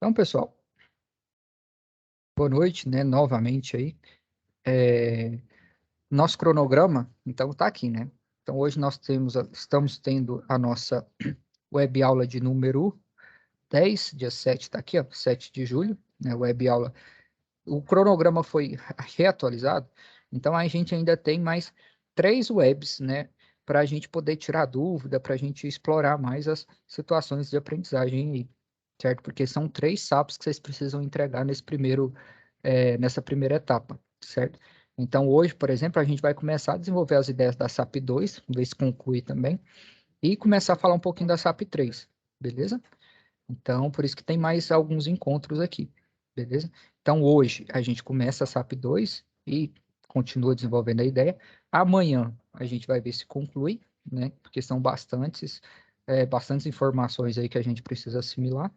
Então, pessoal, boa noite, né? Novamente aí. Nosso cronograma, então, está aqui, né? Então, hoje nós estamos tendo a nossa web aula de número 10, dia 7, está aqui, ó, 7 de julho, né? Web aula. O cronograma foi reatualizado, então a gente ainda tem mais 3 webs, né? Para a gente poder tirar dúvida, para a gente explorar mais as situações de aprendizagem aí, certo? Porque são 3 SAPs que vocês precisam entregar nessa primeira etapa, certo? Então, hoje, por exemplo, a gente vai começar a desenvolver as ideias da SAP 2, ver se conclui também, e começar a falar um pouquinho da SAP 3, beleza? Então, por isso que tem mais alguns encontros aqui, beleza? Então, hoje a gente começa a SAP 2 e continua desenvolvendo a ideia. Amanhã a gente vai ver se conclui, né? Porque são bastantes informações aí que a gente precisa assimilar.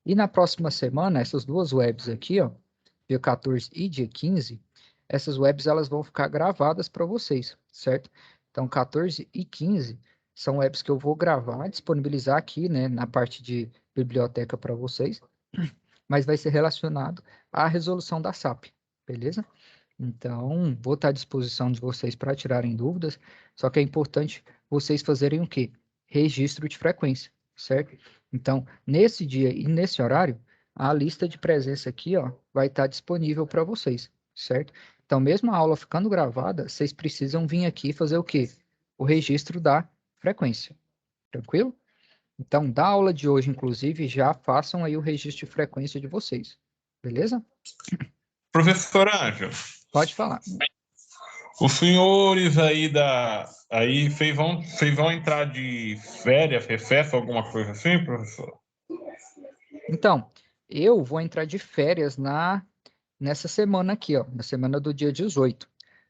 E na próxima semana, essas duas webs aqui, ó, dia 14 e dia 15, essas webs elas vão ficar gravadas para vocês, certo? Então, 14 e 15 são webs que eu vou gravar, disponibilizar aqui, né, na parte de biblioteca para vocês, mas vai ser relacionado à resolução da SAP, beleza? Então, vou estar à disposição de vocês para tirarem dúvidas, só que é importante vocês fazerem o quê? Registro de frequência, certo? Então, nesse dia e nesse horário, a lista de presença aqui, ó, vai estar disponível para vocês, certo? Então, mesmo a aula ficando gravada, vocês precisam vir aqui fazer o quê? O registro da frequência, tranquilo? Então, da aula de hoje, inclusive, já façam aí o registro de frequência de vocês, beleza? Professor Ângelo, Pode falar. os senhores aí vão entrar de férias, recesso, alguma coisa assim, professor? Então, eu vou entrar de férias nessa semana aqui, ó, na semana do dia 18.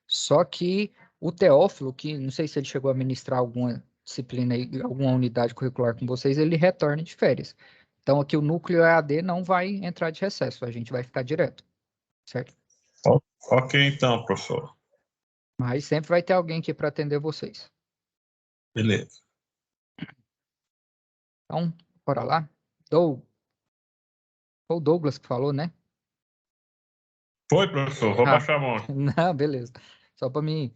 Só que o Teófilo, que não sei se ele chegou a ministrar alguma disciplina aí, alguma unidade curricular com vocês, ele retorna de férias. Então, aqui o núcleo EAD não vai entrar de recesso, a gente vai ficar direto, certo? Ok, então, professor. Mas sempre vai ter alguém aqui para atender vocês. Beleza. Então, bora lá. Foi o Douglas que falou, né? Foi, professor, vou Ah, baixar a mão. não, beleza. Só para mim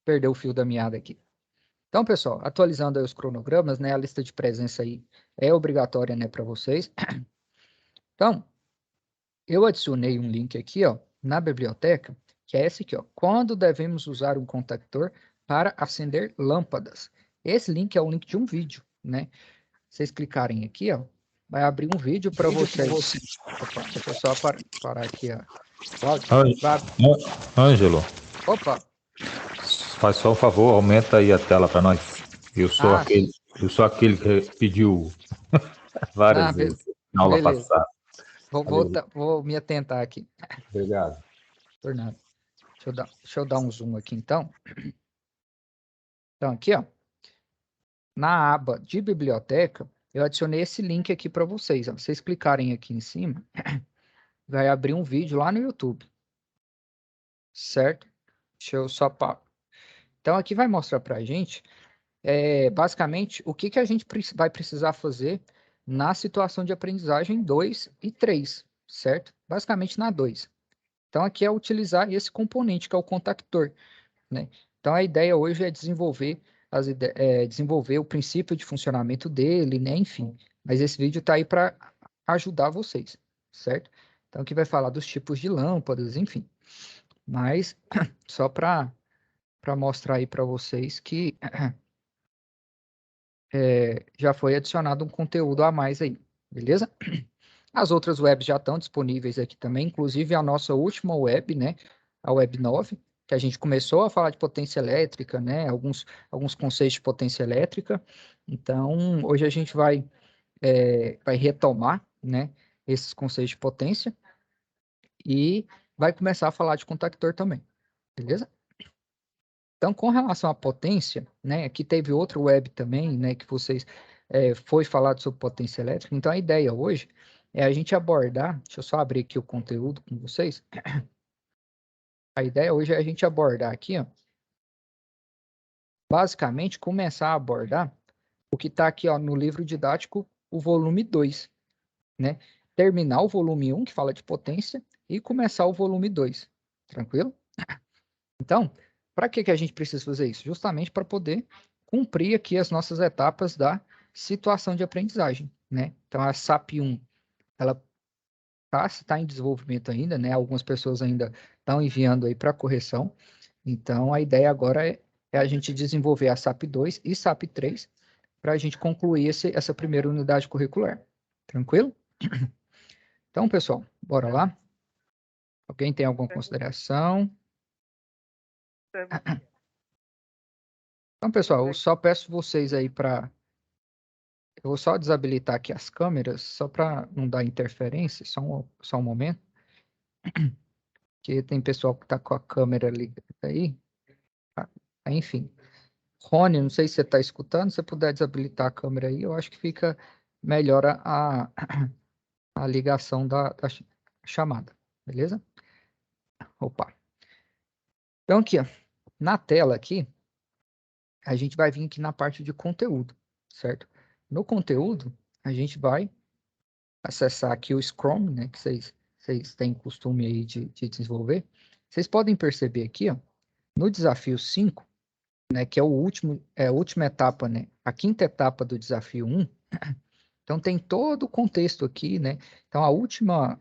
perder o fio da meada aqui. Então, pessoal, atualizando aí os cronogramas, né? A lista de presença aí é obrigatória, né, para vocês. Então, eu adicionei um link aqui, ó, na biblioteca, que é esse aqui, ó. Quando devemos usar um contactor para acender lâmpadas? Esse link é o link de um vídeo, né? Vocês clicarem aqui, ó, vai abrir um vídeo para vocês. Opa, deixa eu só parar aqui, ó. O áudio. Ângelo, Opa. faz só um favor, aumenta aí a tela para nós. Eu sou Sim. eu sou aquele que pediu várias vezes na aula Beleza. passada. Vou me atentar aqui. Obrigado. Por nada. Deixa eu dar um zoom aqui, então. Então, aqui, ó, na aba de biblioteca, eu adicionei esse link aqui para vocês. Ó. Vocês clicarem aqui em cima, vai abrir um vídeo lá no YouTube. Certo? Deixa eu só... Então, aqui vai mostrar para a gente, basicamente, o que a gente vai precisar fazer na situação de aprendizagem 2 e 3, certo? Basicamente na 2. Então, aqui é utilizar esse componente, que é o contactor, né? Então, a ideia hoje é desenvolver, desenvolver o princípio de funcionamento dele, né? Enfim, mas esse vídeo está aí para ajudar vocês, certo? Então, aqui vai falar dos tipos de lâmpadas, enfim. Mas, só para mostrar aí para vocês que já foi adicionado um conteúdo a mais aí, beleza? As outras webs já estão disponíveis aqui também, inclusive a nossa última web, né? A web 9, que a gente começou a falar de potência elétrica, né? Alguns conceitos de potência elétrica. Então, hoje a gente vai retomar, né? Esses conceitos de potência e vai começar a falar de contactor também, beleza? Então, com relação à potência, né? Aqui teve outra web também, né? Que vocês foi falado sobre potência elétrica. Então, a ideia hoje é a gente abordar. Deixa eu só abrir aqui o conteúdo com vocês. A ideia hoje é a gente abordar aqui, ó, basicamente começar a abordar o que está aqui, ó, no livro didático, o volume 2, né? terminar o volume 1, que fala de potência, e começar o volume 2. Tranquilo? Então, para que a gente precisa fazer isso? Justamente para poder cumprir aqui as nossas etapas da situação de aprendizagem, né? Então, a SAP 1, ela está em desenvolvimento ainda, né? Algumas pessoas ainda estão enviando aí para correção. Então, a ideia agora é a gente desenvolver a SAP 2 e SAP 3 para a gente concluir essa primeira unidade curricular. Tranquilo? Então, pessoal, bora lá? Alguém tem alguma consideração? Então, pessoal, eu só peço vocês aí para... Eu vou só desabilitar aqui as câmeras, só para não dar interferência, só um momento. Porque tem pessoal que está com a câmera ligada aí. Enfim. Rony, não sei se você está escutando, se você puder desabilitar a câmera aí, eu acho que fica melhor a ligação da chamada, beleza? Opa. Então, aqui, ó, na tela aqui, a gente vai vir aqui na parte de conteúdo, certo? No conteúdo, a gente vai acessar aqui o Scrum, né, que vocês têm costume aí de desenvolver. Vocês podem perceber aqui, ó, no desafio 5, né, que é a última etapa, né, a quinta etapa do desafio 1, então tem todo o contexto aqui, né? Então a última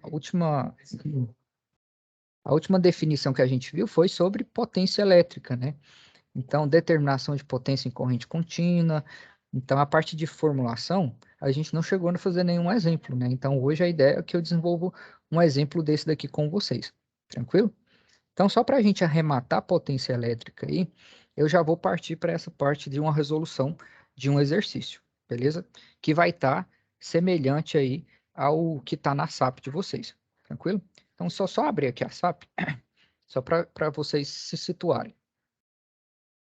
definição que a gente viu foi sobre potência elétrica, né? Então determinação de potência em corrente contínua. Então a parte de formulação, a gente não chegou a fazer nenhum exemplo, né? Então hoje a ideia é que eu desenvolvo um exemplo desse daqui com vocês. Tranquilo? Então só para a gente arrematar a potência elétrica aí, eu já vou partir para essa parte de uma resolução de um exercício, beleza? Que vai estar semelhante aí ao que está na SAP de vocês, tranquilo? Então, só abrir aqui a SAP, só para vocês se situarem.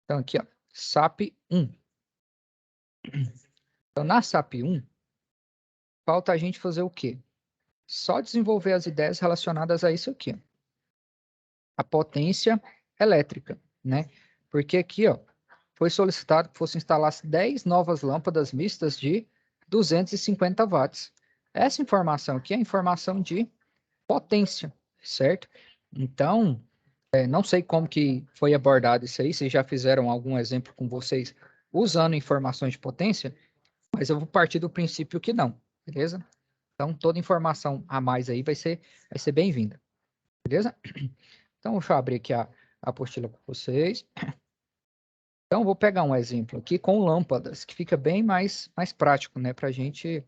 Então, aqui, ó, SAP 1. Então, na SAP 1, falta a gente fazer o quê? Só desenvolver as ideias relacionadas a isso aqui, ó. A potência elétrica, né? Porque aqui, ó, foi solicitado que fosse instaladas 10 novas lâmpadas mistas de 250 watts. Essa informação aqui é a informação de potência, certo? Então, não sei como que foi abordado isso aí, se já fizeram algum exemplo com vocês usando informações de potência, mas eu vou partir do princípio que não, beleza? Então, toda informação a mais aí vai ser bem-vinda, beleza? Então, deixa eu abrir aqui a apostila com vocês. Então, vou pegar um exemplo aqui com lâmpadas, que fica bem mais prático, né? Para a gente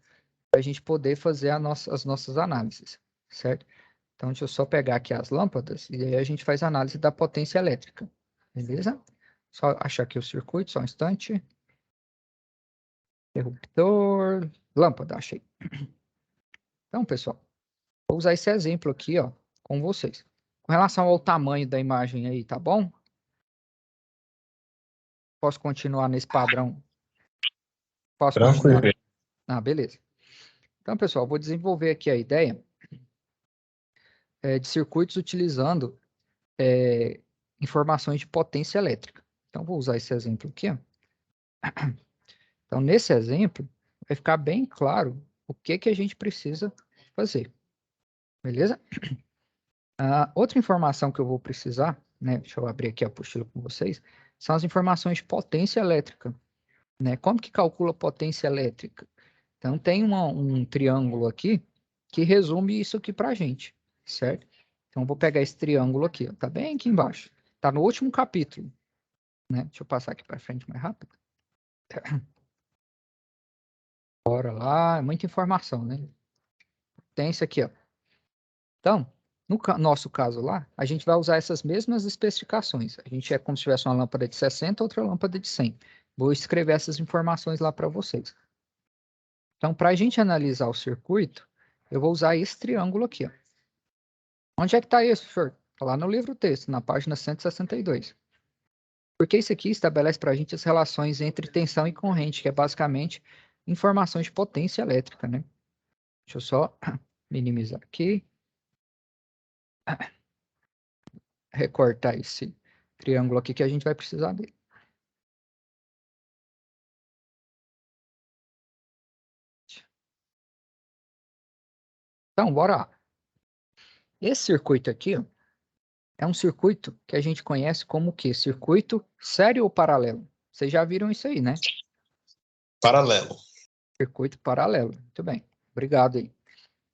poder fazer as nossas análises, certo? Então, deixa eu só pegar aqui as lâmpadas e aí a gente faz a análise da potência elétrica, beleza? Só achar aqui o circuito, só um instante. Interruptor, lâmpada, achei. Então, pessoal, vou usar esse exemplo aqui, ó, com vocês. Com relação ao tamanho da imagem aí, tá bom? Posso continuar nesse padrão? Posso continuar? Tranquilo. Ah, beleza. Então, pessoal, vou desenvolver aqui a ideia de circuitos utilizando informações de potência elétrica. Então, vou usar esse exemplo aqui, ó. Então, nesse exemplo, vai ficar bem claro o que a gente precisa fazer. Beleza? Outra informação que eu vou precisar, né? Deixa eu abrir aqui a apostila com vocês, são as informações de potência elétrica. Né? Como que calcula potência elétrica? Então, tem um triângulo aqui que resume isso aqui para a gente, certo? Então, vou pegar esse triângulo aqui, ó, tá bem aqui embaixo. Tá no último capítulo, né? Deixa eu passar aqui para frente mais rápido. Bora lá, é muita informação, né? Tem esse aqui, ó. Então, no nosso caso lá, a gente vai usar essas mesmas especificações. A gente é como se tivesse uma lâmpada de 60, outra lâmpada de 100. Vou escrever essas informações lá para vocês. Então, para a gente analisar o circuito, eu vou usar esse triângulo aqui, ó. Onde é que está isso, senhor? Está lá no livro texto, na página 162. Porque isso aqui estabelece para a gente as relações entre tensão e corrente, que é basicamente informações de potência elétrica, né? Deixa eu só minimizar aqui. Recortar esse triângulo aqui que a gente vai precisar dele. Então, bora lá. Esse circuito aqui, ó, é um circuito que a gente conhece como o quê? Circuito série ou paralelo? Vocês já viram isso aí, né? Paralelo. Circuito paralelo. Muito bem. Obrigado aí.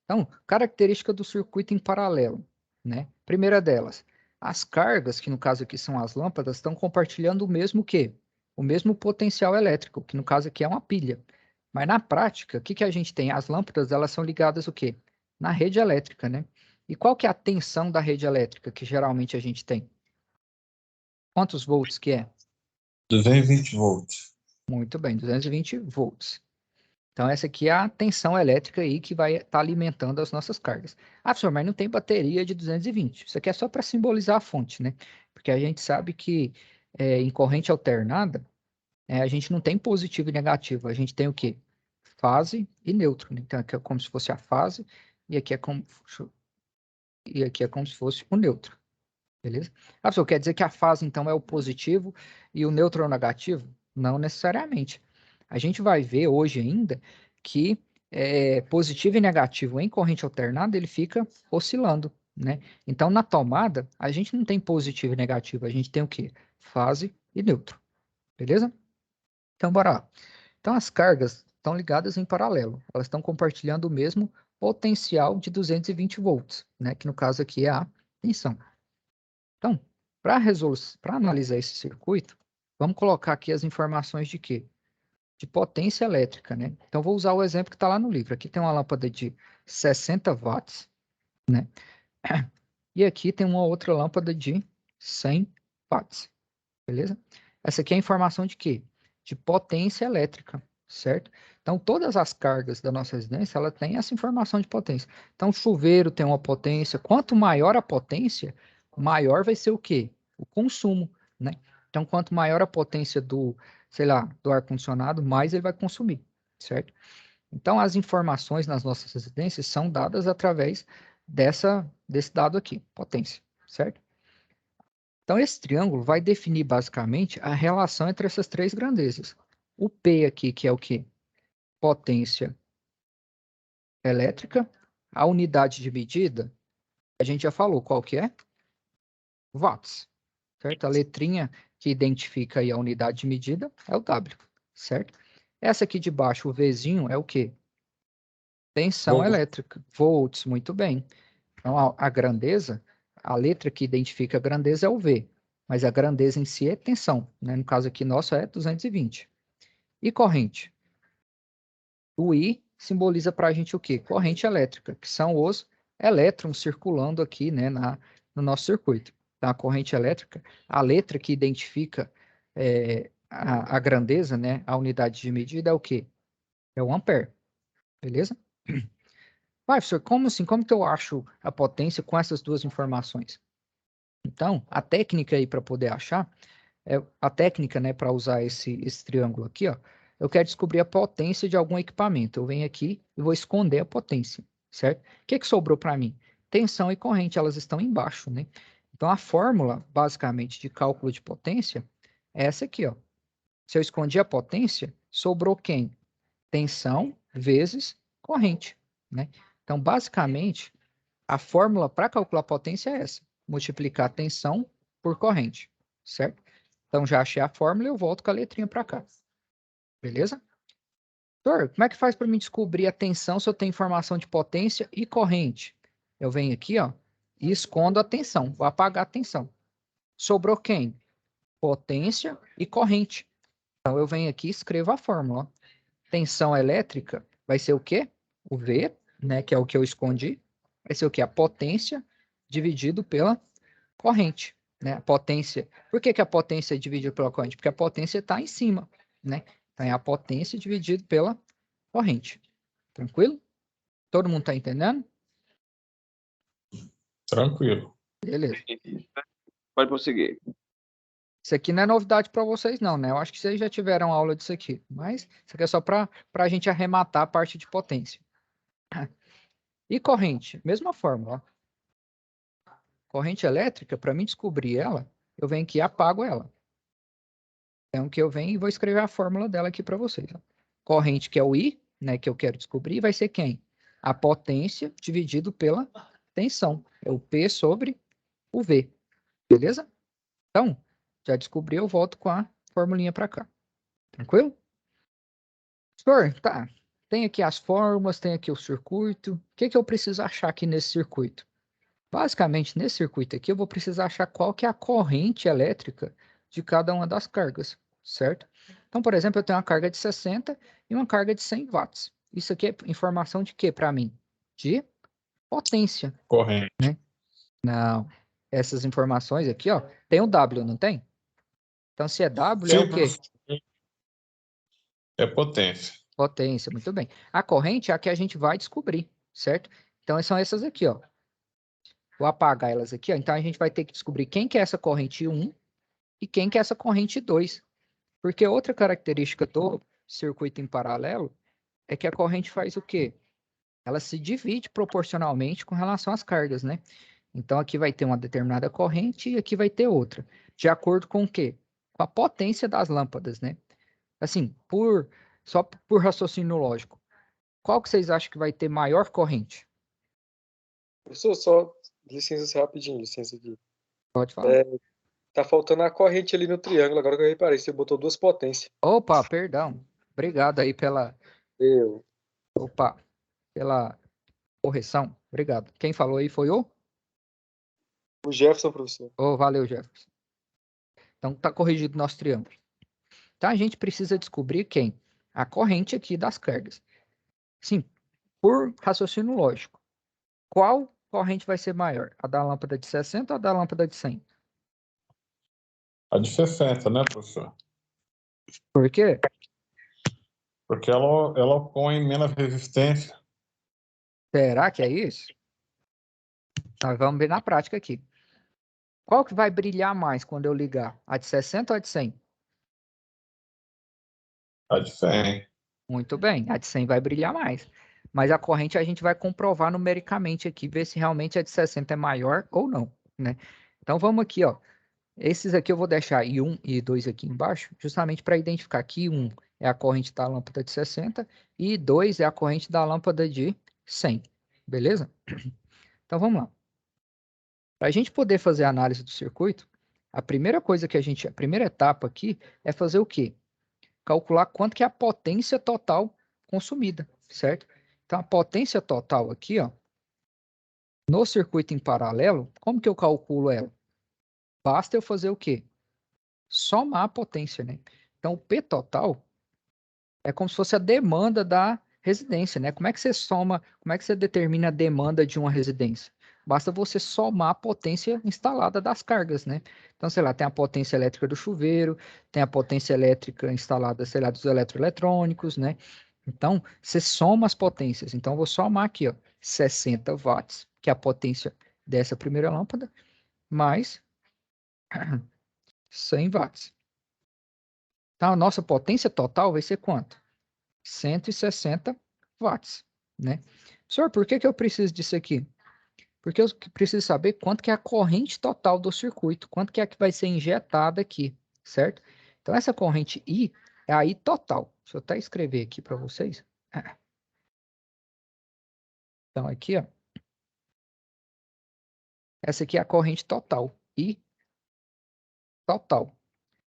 Então, característica do circuito em paralelo, né? Primeira delas, as cargas, que no caso aqui são as lâmpadas, estão compartilhando o mesmo quê? O mesmo potencial elétrico, que no caso aqui é uma pilha. Mas na prática, o que a gente tem? As lâmpadas, elas são ligadas o quê? Na rede elétrica, né? E qual que é a tensão da rede elétrica que geralmente a gente tem? Quantos volts que é? 220 volts. Muito bem, 220 volts. Então, essa aqui é a tensão elétrica aí que vai estar alimentando as nossas cargas. Ah, professor, mas não tem bateria de 220. Isso aqui é só para simbolizar a fonte, né? Porque a gente sabe que em corrente alternada, a gente não tem positivo e negativo. A gente tem o quê? Fase e neutro, né? Então, aqui é como se fosse a fase e aqui é como se fosse o neutro. Beleza? Ah, professor, quer dizer que a fase, então, é o positivo e o neutro é o negativo? Não necessariamente. A gente vai ver hoje ainda que positivo e negativo em corrente alternada, ele fica oscilando, né? Então, na tomada, a gente não tem positivo e negativo, a gente tem o quê? Fase e neutro. Beleza? Então, bora lá. Então, as cargas estão ligadas em paralelo. Elas estão compartilhando o mesmo potencial de 220 volts, né? Que no caso aqui é a tensão. Então, para analisar esse circuito, vamos colocar aqui as informações de quê? De potência elétrica, né? Então, vou usar o exemplo que está lá no livro. Aqui tem uma lâmpada de 60 watts, né? E aqui tem uma outra lâmpada de 100 watts, beleza? Essa aqui é a informação de quê? De potência elétrica, certo? Então, todas as cargas da nossa residência, ela tem essa informação de potência. Então, o chuveiro tem uma potência. Quanto maior a potência, maior vai ser o quê? O consumo, né? Então, quanto maior a potência do, sei lá, do ar-condicionado, mais ele vai consumir, certo? Então, as informações nas nossas residências são dadas através desse dado aqui, potência, certo? Então, esse triângulo vai definir basicamente a relação entre essas três grandezas. O P aqui, que é o quê? Potência elétrica. A unidade de medida, a gente já falou qual que é? Watts, certo? A letrinha que identifica aí a unidade de medida é o W, certo? Essa aqui de baixo, o Vzinho, é o quê? Tensão elétrica. Volts, muito bem. Então, a grandeza, a letra que identifica a grandeza é o V, mas a grandeza em si é tensão, né? No caso aqui nosso é 220. E corrente? O I simboliza para a gente o quê? Corrente elétrica, que são os elétrons circulando aqui, né, no nosso circuito. Então, a corrente elétrica, a letra que identifica a grandeza, né, a unidade de medida é o quê? É o ampere, beleza? Vai, professor, como assim? Como que eu acho a potência com essas duas informações? Então, a técnica aí para poder achar, a técnica, né, para usar esse triângulo aqui, ó, eu quero descobrir a potência de algum equipamento. Eu venho aqui e vou esconder a potência, certo? O que sobrou para mim? Tensão e corrente, elas estão embaixo, né? Então, a fórmula, basicamente, de cálculo de potência é essa aqui, ó. Se eu escondi a potência, sobrou quem? Tensão vezes corrente, né? Então, basicamente, a fórmula para calcular a potência é essa: multiplicar a tensão por corrente, certo? Então, já achei a fórmula e eu volto com a letrinha para cá. Beleza? Doutor, como é que faz para mim descobrir a tensão se eu tenho informação de potência e corrente? Eu venho aqui, ó, e escondo a tensão. Vou apagar a tensão. Sobrou quem? Potência e corrente. Então, eu venho aqui e escrevo a fórmula. Ó. Tensão elétrica vai ser o quê? O V, né, que é o que eu escondi. Vai ser o quê? A potência dividido pela corrente, né? A potência. Por que a potência é dividida pela corrente? Porque a potência está em cima, né? Então é a potência dividido pela corrente. Tranquilo? Todo mundo está entendendo? Tranquilo. Beleza. Pode prosseguir. Isso aqui não é novidade para vocês, não, né? Eu acho que vocês já tiveram aula disso aqui. Mas isso aqui é só para a gente arrematar a parte de potência. E corrente? Mesma fórmula. Ó. Corrente elétrica, para mim descobrir ela, eu venho aqui e apago ela. Então, que eu venho e vou escrever a fórmula dela aqui para vocês. Ó. Corrente, que é o I, né, que eu quero descobrir, vai ser quem? a potência dividido pela tensão. É o P sobre o V. Beleza? Então, já descobri, eu volto com a formulinha para cá. Tranquilo? Senhor, tá. Tem aqui as fórmulas, tem aqui o circuito. O que eu preciso achar aqui nesse circuito? Basicamente, nesse circuito aqui, eu vou precisar achar qual que é a corrente elétrica de cada uma das cargas, certo? Então, por exemplo, eu tenho uma carga de 60 e uma carga de 100 watts. Isso aqui é informação de quê para mim? De potência. Corrente. Né? Não. Essas informações aqui, ó, tem o W, não tem? Então, se é W, é o quê? É potência. Potência, muito bem. A corrente é a que a gente vai descobrir, certo? Então, são essas aqui, ó. Vou apagar elas aqui, ó. Então, a gente vai ter que descobrir quem que é essa corrente 1 e quem que é essa corrente 2. Porque outra característica do circuito em paralelo é que a corrente faz o quê? Ela se divide proporcionalmente com relação às cargas, né? Então, aqui vai ter uma determinada corrente e aqui vai ter outra. De acordo com o quê? Com a potência das lâmpadas, né? Assim, só por raciocínio lógico. Qual que vocês acham que vai ter maior corrente? Professor, só licença rapidinho, licença aqui. Pode falar. Tá faltando a corrente ali no triângulo, agora que eu reparei, você botou duas potências. Opa, perdão. Obrigado aí pela correção. Obrigado. Quem falou aí foi o? O Jefferson, professor. Oh, valeu, Jefferson. Então, tá corrigido nosso triângulo. Então, a gente precisa descobrir quem? A corrente aqui das cargas. Sim, por raciocínio lógico. Qual corrente vai ser maior? A da lâmpada de 60 ou a da lâmpada de 100? A de 60, né, professor? Por quê? Porque ela põe menos resistência. Será que é isso? Nós vamos ver na prática aqui. Qual que vai brilhar mais quando eu ligar? A de 60 ou a de 100? A de 100. Muito bem, a de 100 vai brilhar mais. Mas a corrente a gente vai comprovar numericamente aqui, ver se realmente a de 60 é maior ou não, né? Então vamos aqui, ó. Esses aqui eu vou deixar I1 e I2 aqui embaixo, justamente para identificar que I1 é a corrente da lâmpada de 60 e I2 é a corrente da lâmpada de 100. Beleza? Então vamos lá. Para a gente poder fazer a análise do circuito, a primeira etapa aqui é fazer o quê? Calcular quanto que é a potência total consumida, certo? Então a potência total aqui, ó, no circuito em paralelo, como que eu calculo ela? Basta eu fazer o quê? Somar a potência, né? Então o P total é como se fosse a demanda da residência, né? Como é que você determina a demanda de uma residência? Basta você somar a potência instalada das cargas, né? Então, sei lá, tem a potência elétrica do chuveiro, tem a potência elétrica instalada, sei lá, dos eletroeletrônicos, né? Então, você soma as potências. Então, eu vou somar aqui, ó, 60 watts, que é a potência dessa primeira lâmpada, mais 100 watts. Então, a nossa potência total vai ser quanto? 160 watts, né? Senhor, por que eu preciso disso aqui? Porque eu preciso saber quanto que é a corrente total do circuito, quanto que é que vai ser injetada aqui, certo? Então, essa corrente I é a I total. Deixa eu até escrever aqui para vocês. Então, aqui, ó. Essa aqui é a corrente total, I total.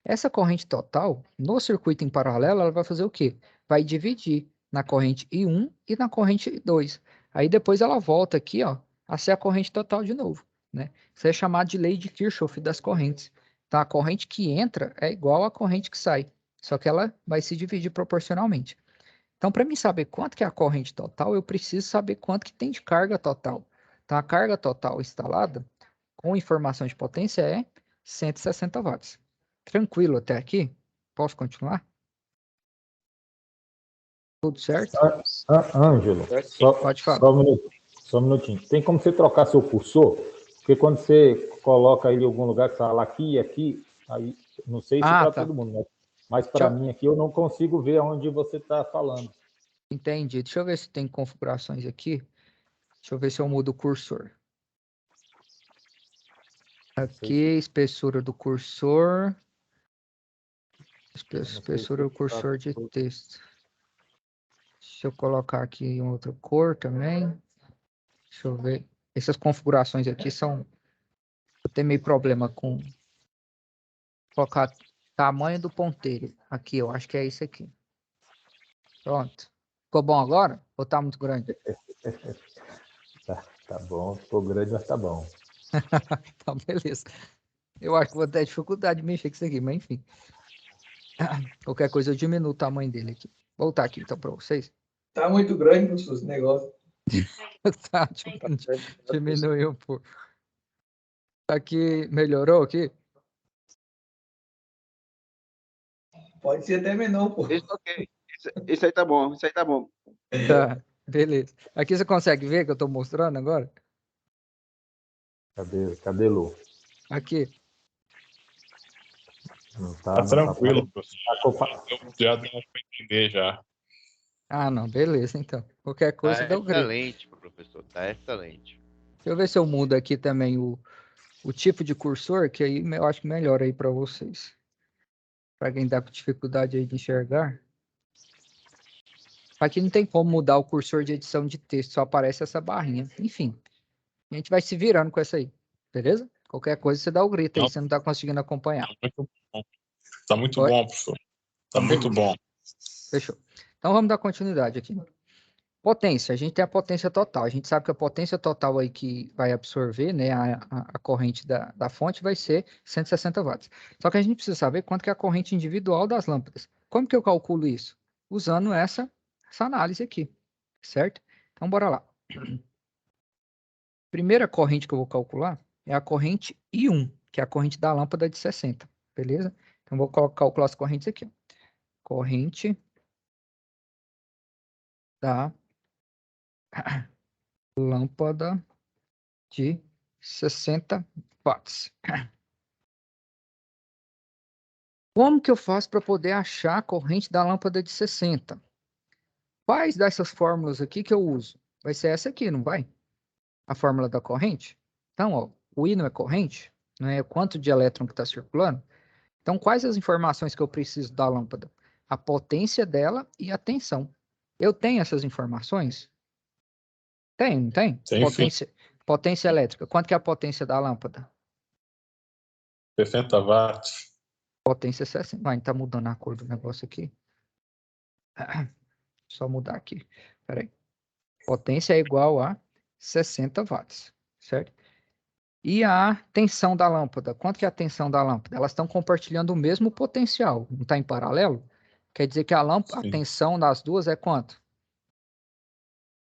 Essa corrente total, no circuito em paralelo, ela vai fazer o quê? Vai dividir na corrente I1 e na corrente I2. Aí depois ela volta aqui, ó, a ser a corrente total de novo, né? Isso é chamado de lei de Kirchhoff das correntes. Então, a corrente que entra é igual à corrente que sai, só que ela vai se dividir proporcionalmente. Então, para mim saber quanto que é a corrente total, eu preciso saber quanto que tem de carga total. Então, a carga total instalada, com informação de potência, é 160 watts. Tranquilo até aqui? Posso continuar? Tudo certo? Ângelo, Pode falar. só um minutinho. Tem como você trocar seu cursor? Porque quando você coloca ele em algum lugar, você fala aqui, aí não sei se para tá. todo mundo, né? Mas para mim aqui eu não consigo ver onde você está falando. Entendi. Deixa eu ver se tem configurações aqui. Deixa eu ver se eu mudo o cursor. Aqui, espessura do cursor. Espessura do cursor de texto. Deixa eu colocar aqui em outra cor também. Deixa eu ver. Essas configurações aqui são... Eu tenho meio problema com colocar tamanho do ponteiro. Aqui, eu acho que é isso aqui. Pronto. Ficou bom agora? Ou tá muito grande? Tá bom, ficou grande, mas tá bom. Então, beleza. Eu acho que vou ter dificuldade de mexer com isso aqui, mas enfim. Qualquer coisa eu diminuo o tamanho dele aqui. Vou voltar aqui então para vocês. Tá muito grande, professor, esse negócio. Tá, diminuiu um pouco. Aqui, melhorou aqui? Pode ser até menor, pô. Isso, ok. Isso aí tá bom, isso aí tá bom. Tá, beleza. Aqui você consegue ver que eu estou mostrando agora? Cadê Lu? Aqui. Não Tá não tranquilo, professor. Tá Já deu para entender já. Ah, não, beleza, então. Qualquer coisa Tá dá o grito. excelente, professor. Tá excelente. Deixa eu ver se eu mudo aqui também o tipo de cursor, que aí eu acho que melhora aí para vocês. Para quem tá com dificuldade aí de enxergar. Aqui não tem como mudar o cursor de edição de texto, só aparece essa barrinha. Enfim, a gente vai se virando com essa aí, beleza? Qualquer coisa você dá o grito aí, Não. você não tá conseguindo acompanhar. Tá muito bom. Tá muito Oi? bom, professor. Tá Então, muito beleza. bom. Fechou. Então vamos dar continuidade aqui. Potência, a gente tem a potência total. A gente sabe que a potência total aí que vai absorver, né, a corrente da fonte vai ser 160 watts. Só que a gente precisa saber quanto que é a corrente individual das lâmpadas. Como que eu calculo isso? Usando essa análise aqui, certo? Então bora lá. Primeira corrente que eu vou calcular é a corrente I1, que é a corrente da lâmpada de 60, beleza? Então vou calcular as correntes aqui. Ó. Corrente da lâmpada de 60 watts. Como que eu faço para poder achar a corrente da lâmpada de 60? Quais dessas fórmulas aqui que eu uso? Vai ser essa aqui, não vai? A fórmula da corrente? Então, ó, o I não é corrente, não é quanto de elétron que está circulando. Então, quais as informações que eu preciso da lâmpada? A potência dela e a tensão. Eu tenho essas informações? Tenho, não tem? Tem sim. Potência elétrica. Quanto que é a potência da lâmpada? 60 watts. Potência 60. Vai, tá mudando a cor do negócio aqui. Só mudar aqui. Peraí. Potência é igual a 60 watts, certo? E a tensão da lâmpada? Quanto que é a tensão da lâmpada? Elas estão compartilhando o mesmo potencial, não está em paralelo? Quer dizer que a Sim. tensão das duas é quanto?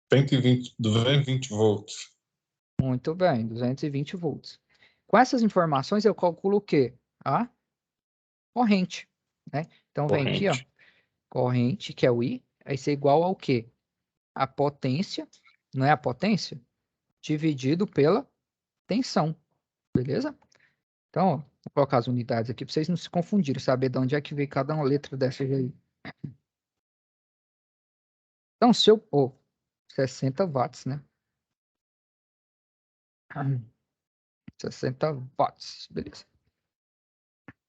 220 volts. Muito bem, 220 volts. Com essas informações eu calculo o quê? A corrente, né? Então vem aqui, ó, Corrente. corrente, que é o I, vai ser igual ao quê? A potência, não é a potência? Dividido pela tensão, beleza? Então, ó, vou colocar as unidades aqui para vocês não se confundirem, saber de onde é que veio cada uma letra dessas aí. Então, se eu pôr 60 watts, né? 60 watts, beleza.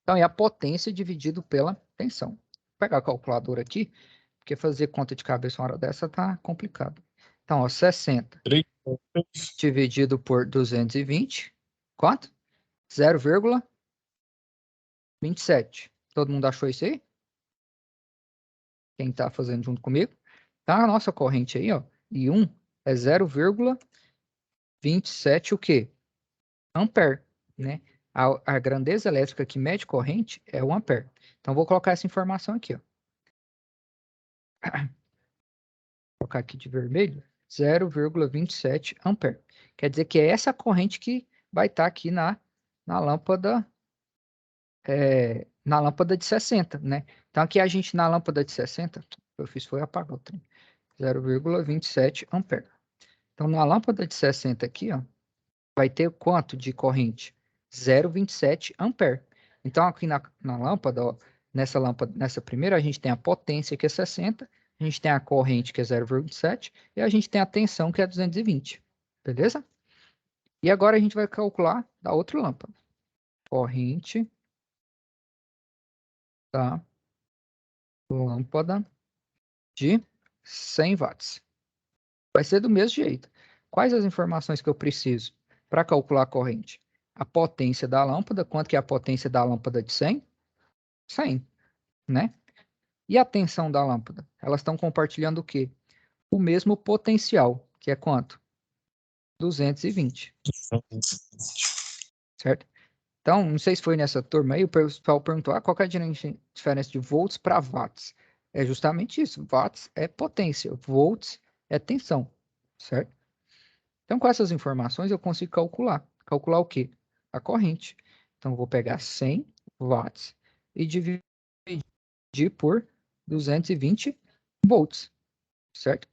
Então, é a potência dividido pela tensão. Vou pegar a calculadora aqui, porque fazer conta de cabeça uma hora dessa tá complicado. Então, ó, 60 3. dividido por 220, quanto? 0,27. Todo mundo achou isso aí? Quem está fazendo junto comigo? Tá a nossa corrente aí, ó. I1 é 0,27 o quê? Ampere, né? A grandeza elétrica que mede corrente é o ampere. Então, vou colocar essa informação aqui, ó. Vou colocar aqui de vermelho, 0,27 ampere. Quer dizer que é essa corrente que vai estar aqui na lâmpada de 60, né? Então, aqui a gente, na lâmpada de 60, eu fiz foi apagar o trem. 0,27 ampere. Então, na lâmpada de 60 aqui, ó, vai ter quanto de corrente? 0,27 ampere. Então, aqui na lâmpada, ó, nessa primeira, a gente tem a potência, que é 60, a gente tem a corrente, que é 0,27, e a gente tem a tensão, que é 220. Beleza? E agora a gente vai calcular da outra lâmpada. Corrente da lâmpada de 100 watts. Vai ser do mesmo jeito. Quais as informações que eu preciso para calcular a corrente? A potência da lâmpada. Quanto que é a potência da lâmpada de 100? 100, né? E a tensão da lâmpada? Elas estão compartilhando o quê? O mesmo potencial, que é quanto? 220, certo? Então, não sei se foi nessa turma aí, o pessoal perguntou, qual que é a diferença de volts para watts? É justamente isso, watts é potência, volts é tensão, certo? Então, com essas informações, eu consigo calcular. Calcular o quê? A corrente. Então, eu vou pegar 100 watts e dividir por 220 volts, certo?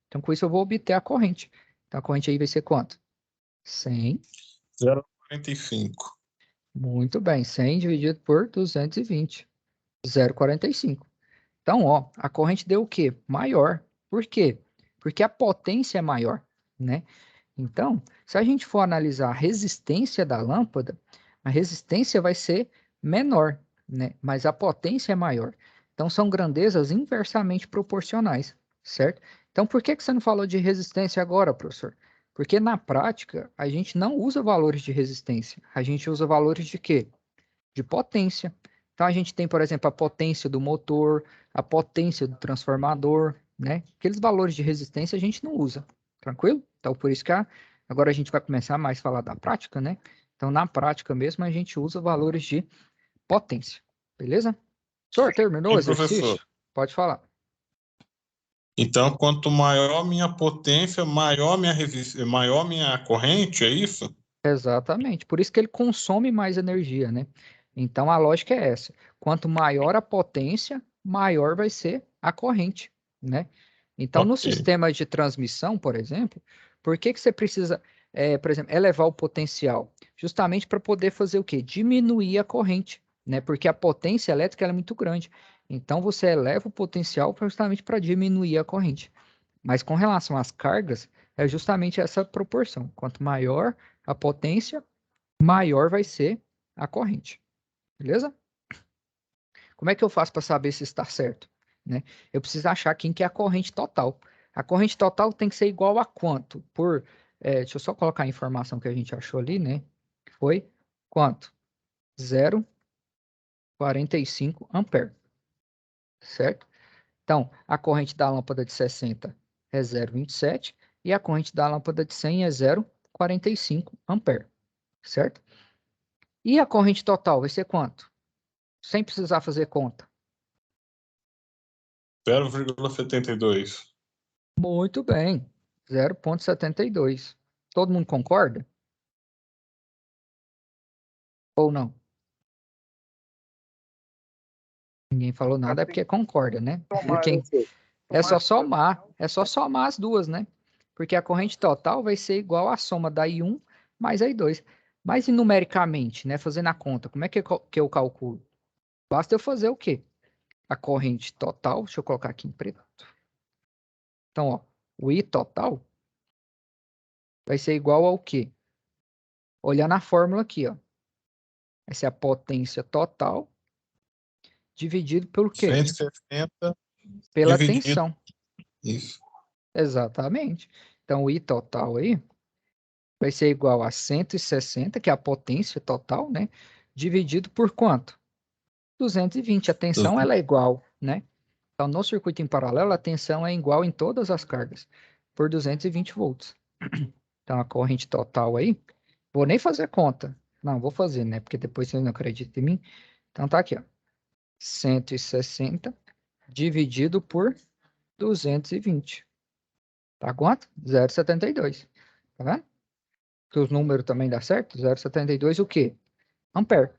Então, com isso, eu vou obter a corrente. Então, a corrente aí vai ser quanto? 100. 0,45. Muito bem, 100 dividido por 220. 0,45. Então, ó, a corrente deu o quê? Maior. Por quê? Porque a potência é maior, né? Então, se a gente for analisar a resistência da lâmpada, a resistência vai ser menor, né? Mas a potência é maior. Então, são grandezas inversamente proporcionais, certo? Então, por que você não falou de resistência agora, professor? Porque na prática, a gente não usa valores de resistência. A gente usa valores de quê? De potência. Então, a gente tem, por exemplo, a potência do motor, a potência do transformador, né? Aqueles valores de resistência a gente não usa. Tranquilo? Então, por isso que agora a gente vai começar mais a falar da prática, né? Então, na prática mesmo, a gente usa valores de potência. Beleza? Senhor, terminou o E, professor, exercício? Pode falar. então, quanto maior minha potência, maior minha corrente, é isso? Exatamente. Por isso que ele consome mais energia, né? Então, a lógica é essa. Quanto maior a potência, maior vai ser a corrente, né? Então, no Ok. sistema de transmissão, por exemplo, por que que você precisa, por exemplo, elevar o potencial? Justamente para poder fazer o quê? Diminuir a corrente, né? Porque a potência elétrica ela é muito grande. Então, você eleva o potencial justamente para diminuir a corrente. Mas com relação às cargas, é justamente essa proporção. Quanto maior a potência, maior vai ser a corrente. Beleza? Como é que eu faço para saber se está certo? Né? Eu preciso achar quem que é a corrente total. A corrente total tem que ser igual a quanto? Deixa eu só colocar a informação que a gente achou ali, né? Que foi quanto? 0,45 ampere. Certo? Então, a corrente da lâmpada de 60 é 0,27 e a corrente da lâmpada de 100 é 0,45 ampere. Certo? E a corrente total vai ser quanto? Sem precisar fazer conta. 0,72. Muito bem. 0,72. Todo mundo concorda? Ou não? Ninguém falou nada, é porque concorda, né? É só somar as duas, né? Porque a corrente total vai ser igual à soma da I1 mais a I2. Mas e numericamente, né? Fazendo a conta, como é que eu calculo? Basta eu fazer o quê? A corrente total, deixa eu colocar aqui em preto. Então, ó, o I total vai ser igual ao quê? Olhar na fórmula aqui, ó. Essa é a potência total dividido pelo quê? 160 Pela dividido. tensão. Isso. Exatamente. Então, o I total aí vai ser igual a 160, que é a potência total, né? Dividido por quanto? 220. A tensão ela é igual, né? Então, no circuito em paralelo, a tensão é igual em todas as cargas, por 220 volts. Então, a corrente total aí, vou nem fazer conta. Não, vou fazer, né? Porque depois vocês não acreditam em mim. Então, tá aqui, ó. 160 dividido por 220. Tá quanto? 0,72. Tá vendo? Que os números também dá certo? 0,72 o quê? Ampere.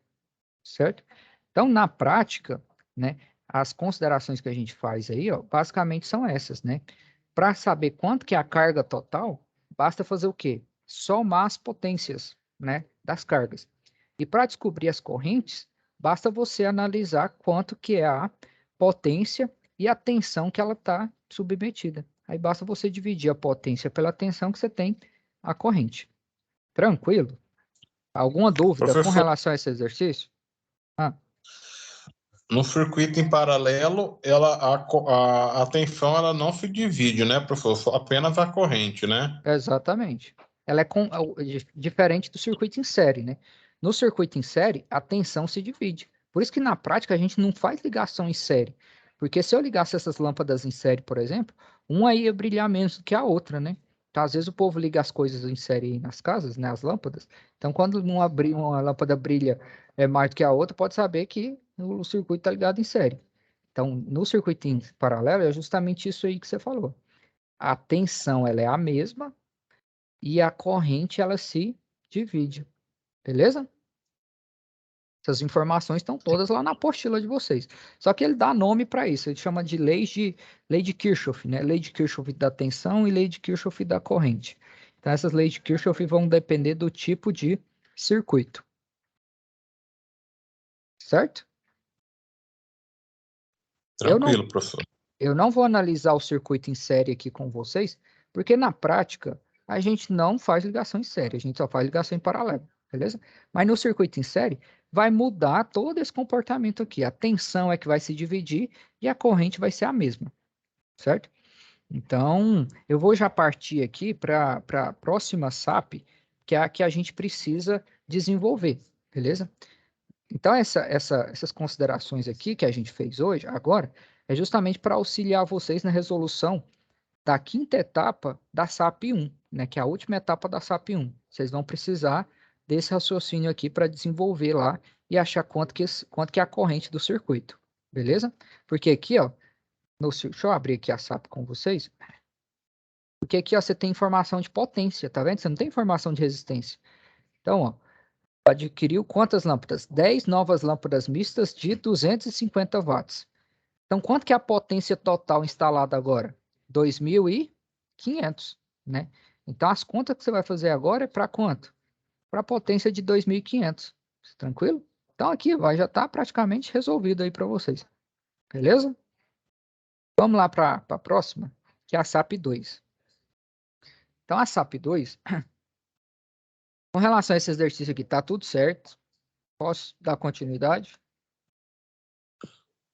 Certo? Então, na prática, né, as considerações que a gente faz aí, ó, basicamente são essas, né? Para saber quanto que é a carga total, basta fazer o quê? Somar as potências, né, das cargas. E para descobrir as correntes, basta você analisar quanto que é a potência e a tensão que ela está submetida. Aí basta você dividir a potência pela tensão que você tem a corrente. Tranquilo? Alguma dúvida com Professor, relação a esse exercício? Ah, No circuito em paralelo, a tensão ela não se divide, né, professor? Só apenas a corrente, né? Exatamente. Ela é diferente do circuito em série, né? No circuito em série, a tensão se divide. Por isso que na prática a gente não faz ligação em série. Porque se eu ligasse essas lâmpadas em série, por exemplo, uma ia brilhar menos do que a outra, né? Então, às vezes o povo liga as coisas em série aí nas casas, né? As lâmpadas. Então, quando uma lâmpada brilha mais do que a outra, pode saber que o circuito está ligado em série. Então, no circuito em paralelo, é justamente isso aí que você falou. A tensão ela é a mesma e a corrente ela se divide, beleza? Essas informações estão todas lá na apostila de vocês. Só que ele dá nome para isso, ele chama de lei de Kirchhoff, né? Lei de Kirchhoff da tensão e lei de Kirchhoff da corrente. Então essas leis de Kirchhoff vão depender do tipo de circuito. Certo? Tranquilo, professor. Eu não vou analisar o circuito em série aqui com vocês, porque na prática a gente não faz ligação em série, a gente só faz ligação em paralelo, beleza? Mas no circuito em série vai mudar todo esse comportamento aqui. A tensão é que vai se dividir e a corrente vai ser a mesma, certo? Então, eu vou já partir aqui para a próxima SAP, que é a que a gente precisa desenvolver, beleza? Então, essas considerações aqui que a gente fez hoje, agora, é justamente para auxiliar vocês na resolução da quinta etapa da SAP 1, né, que é a última etapa da SAP 1. Vocês vão precisar desse raciocínio aqui para desenvolver lá e achar quanto que é a corrente do circuito, beleza? Porque aqui, ó, deixa eu abrir aqui a SAP com vocês, porque aqui, ó, você tem informação de potência, tá vendo? Você não tem informação de resistência. Então, ó, adquiriu quantas lâmpadas? 10 novas lâmpadas mistas de 250 watts. Então, quanto que é a potência total instalada agora? 2.500, né? Então, as contas que você vai fazer agora é para quanto? Para a potência de 2.500. Tranquilo? Então, aqui já está praticamente resolvido aí para vocês. Beleza? Vamos lá para a próxima, que é a SAP 2. Então, a SAP 2, com relação a esse exercício aqui, está tudo certo. Posso dar continuidade?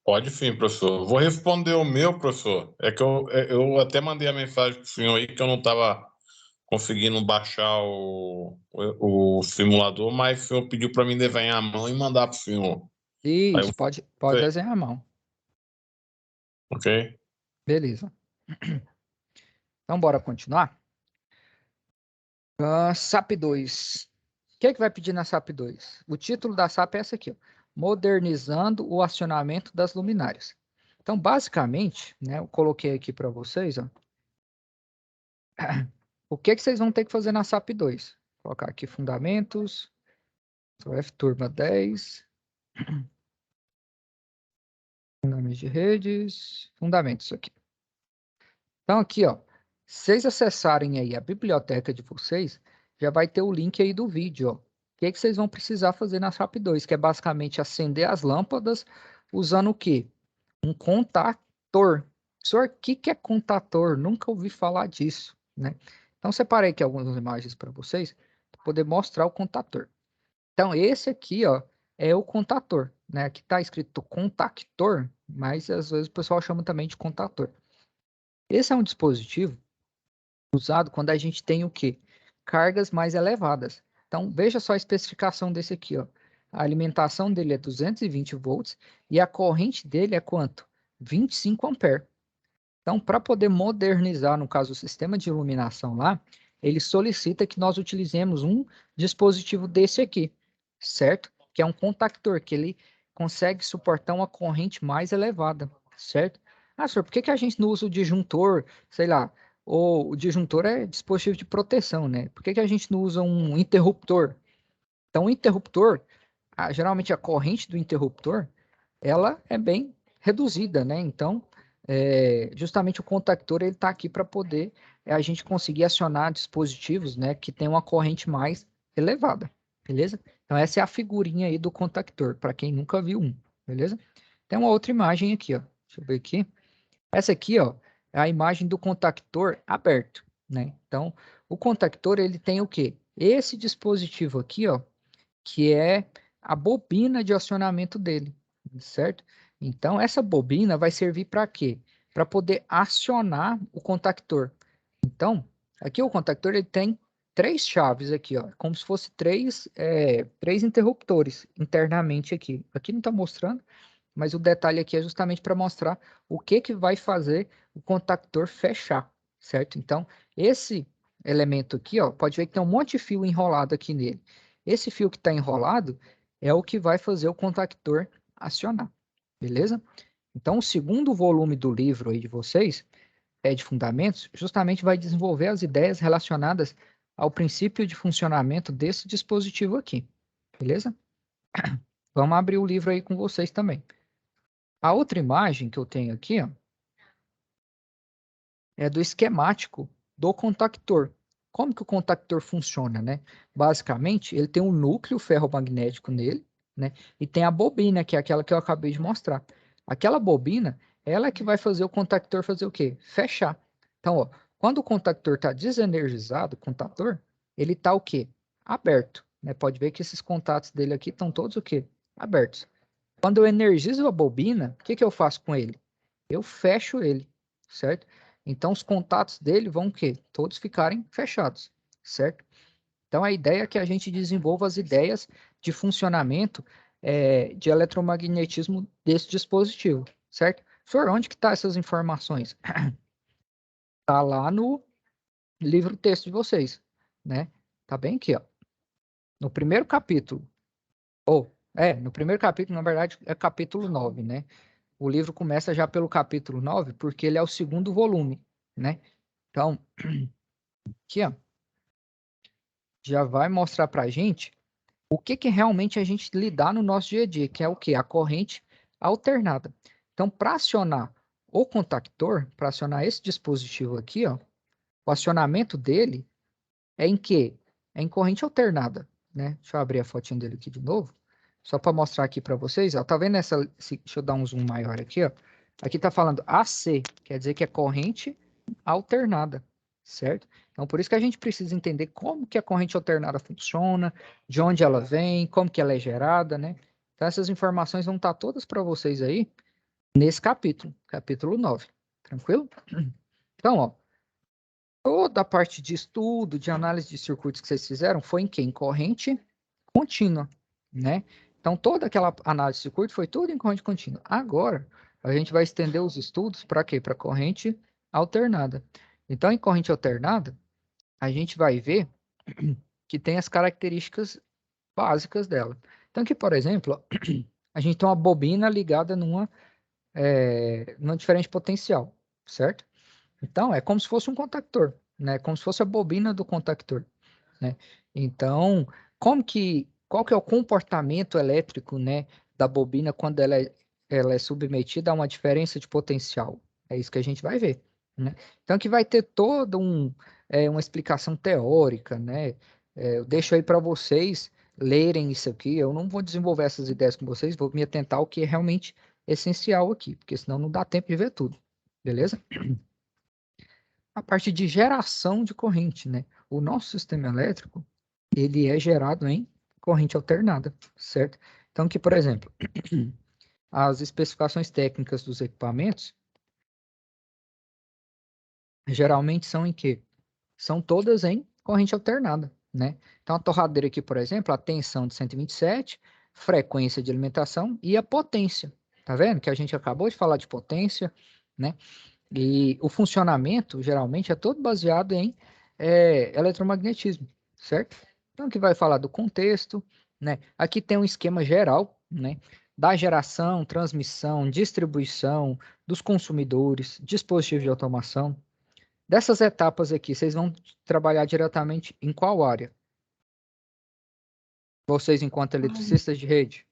Pode sim, professor. Vou responder o meu, professor. É que eu até mandei a mensagem para o senhor aí que eu não estava conseguindo baixar o simulador, mas o senhor pediu para mim desenhar a mão e mandar para o senhor. Isso, pode desenhar a mão. Ok? Beleza. Então, bora continuar? SAP 2. O que é que vai pedir na SAP 2? O título da SAP é essa aqui, ó, modernizando o acionamento das luminárias. Então, basicamente, né, eu coloquei aqui para vocês, ó, o que vocês vão ter que fazer na SAP 2? Vou colocar aqui fundamentos, F turma 10, fundamentos de redes, fundamentos aqui. Então, aqui, ó, se vocês acessarem aí a biblioteca de vocês, já vai ter o link aí do vídeo, ó. O que vocês vão precisar fazer na SAP 2, que é basicamente acender as lâmpadas usando o quê? Um contator. Senhor, o que é contator? Nunca ouvi falar disso, né? Então, separei aqui algumas imagens para vocês, para poder mostrar o contator. Então, esse aqui, ó, é o contator, né? Aqui está escrito contactor, mas às vezes o pessoal chama também de contator. Esse é um dispositivo usado quando a gente tem o quê? Cargas mais elevadas. Então, veja só a especificação desse aqui, ó. A alimentação dele é 220 volts e a corrente dele é quanto? 25 amperes. Então, para poder modernizar, no caso, o sistema de iluminação lá, ele solicita que nós utilizemos um dispositivo desse aqui, certo? Que é um contactor, que ele consegue suportar uma corrente mais elevada, certo? Ah, senhor, por que a gente não usa o disjuntor, sei lá, ou o disjuntor é dispositivo de proteção, né? Por que a gente não usa um interruptor? Então, o interruptor, geralmente a corrente do interruptor, ela é bem reduzida, né? Então, justamente o contactor ele está aqui para poder a gente conseguir acionar dispositivos, né, que tem uma corrente mais elevada, beleza? Então, essa é a figurinha aí do contactor, para quem nunca viu um, beleza? Tem uma outra imagem aqui, ó. Deixa eu ver aqui. Essa aqui, ó, é a imagem do contactor aberto, né? Então, o contactor, ele tem o quê? Esse dispositivo aqui, ó, que é a bobina de acionamento dele, certo? Então, essa bobina vai servir para quê? Para poder acionar o contactor. Então, aqui o contactor ele tem 3 chaves aqui, ó, como se fosse 3 interruptores internamente aqui. Aqui não está mostrando, mas o detalhe aqui é justamente para mostrar o que vai fazer o contactor fechar, certo? Então, esse elemento aqui, ó, pode ver que tem um monte de fio enrolado aqui nele. Esse fio que está enrolado é o que vai fazer o contactor acionar, beleza? Então, o segundo volume do livro aí de vocês, de fundamentos, justamente vai desenvolver as ideias relacionadas ao princípio de funcionamento desse dispositivo aqui, beleza? Vamos abrir o livro aí com vocês também. A outra imagem que eu tenho aqui, ó, é do esquemático do contactor. Como que o contactor funciona, né? Basicamente, ele tem um núcleo ferromagnético nele, né? E tem a bobina, que é aquela que eu acabei de mostrar. Aquela bobina, ela é que vai fazer o contactor fazer o quê? Fechar. Então, ó, quando o contactor está desenergizado, o contator, ele está o quê? Aberto, né? Pode ver que esses contatos dele aqui estão todos o quê? Abertos. Quando eu energizo a bobina, o que eu faço com ele? Eu fecho ele, certo? Então, os contatos dele vão o quê? Todos ficarem fechados, certo? Então, a ideia é que a gente desenvolva as ideias de funcionamento de eletromagnetismo desse dispositivo, certo? Senhor, onde que está essas informações? Está lá no livro texto de vocês, né? Tá bem aqui, ó. No primeiro capítulo, no primeiro capítulo, na verdade, é capítulo 9, né? O livro começa já pelo capítulo 9, porque ele é o segundo volume, né? Então, aqui, ó, já vai mostrar para a gente o que realmente a gente lidar no nosso dia a dia, que é o quê? A corrente alternada. Então, para acionar o contactor, para acionar esse dispositivo aqui, ó, o acionamento dele é em quê? É em corrente alternada, né? Deixa eu abrir a fotinho dele aqui de novo, só para mostrar aqui para vocês, ó. Tá vendo essa? Deixa eu dar um zoom maior aqui, ó. Aqui tá falando AC, quer dizer que é corrente alternada, certo? Então, por isso que a gente precisa entender como que a corrente alternada funciona, de onde ela vem, como que ela é gerada, né? Então, essas informações vão estar todas para vocês aí nesse capítulo, capítulo 9, tranquilo? Então, ó, toda a parte de estudo, de análise de circuitos que vocês fizeram foi em quê? Em corrente contínua, né? Então, toda aquela análise de circuito foi tudo em corrente contínua. Agora, a gente vai estender os estudos para quê? Para corrente alternada. Então, em corrente alternada, a gente vai ver que tem as características básicas dela. Então, aqui, por exemplo, a gente tem uma bobina ligada numa diferente potencial, certo? Então, é como se fosse um contactor, né? Como se fosse a bobina do contactor, né? Então, qual que é o comportamento elétrico, né, da bobina quando ela é submetida a uma diferença de potencial? É isso que a gente vai ver, né? Então, que vai ter toda uma explicação teórica, né? Eu deixo aí para vocês lerem isso aqui. Eu não vou desenvolver essas ideias com vocês, vou me atentar ao que é realmente essencial aqui, porque senão não dá tempo de ver tudo, beleza? A parte de geração de corrente, né? O nosso sistema elétrico, ele é gerado em corrente alternada, certo? Então, que, por exemplo, as especificações técnicas dos equipamentos geralmente são em quê? São todas em corrente alternada, né? Então, a torradeira aqui, por exemplo, a tensão de 127, frequência de alimentação e a potência. Tá vendo? Que a gente acabou de falar de potência, né? E o funcionamento, geralmente, é todo baseado em eletromagnetismo, certo? Então, aqui vai falar do contexto, né? Aqui tem um esquema geral, né? Da geração, transmissão, distribuição, dos consumidores, dispositivos de automação. Dessas etapas aqui, vocês vão trabalhar diretamente em qual área? Vocês, enquanto eletricistas de rede?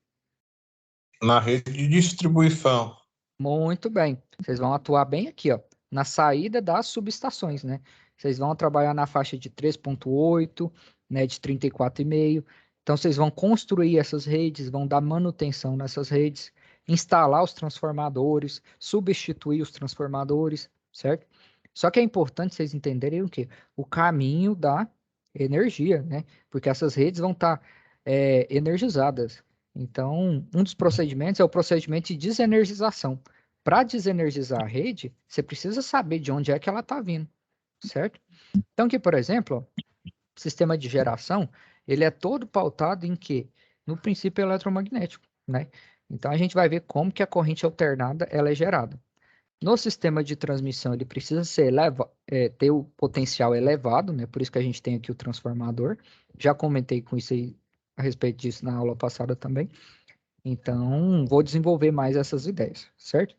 Na rede de distribuição. Muito bem. Vocês vão atuar bem aqui, ó, na saída das subestações, né? Vocês vão trabalhar na faixa de 3.8, né, de 34,5. Então, vocês vão construir essas redes, vão dar manutenção nessas redes, instalar os transformadores, substituir os transformadores, certo? Só que é importante vocês entenderem o quê? O caminho da energia, né? Porque essas redes vão estar energizadas. Então, um dos procedimentos é o procedimento de desenergização. Para desenergizar a rede, você precisa saber de onde é que ela está vindo, certo? Então, aqui, por exemplo, ó, o sistema de geração, ele é todo pautado em quê? No princípio eletromagnético, né? Então, a gente vai ver como que a corrente alternada ela é gerada. No sistema de transmissão, ele precisa ter o potencial elevado, né? Por isso que a gente tem aqui o transformador. Já comentei com isso aí, a respeito disso na aula passada também. Então, vou desenvolver mais essas ideias, certo?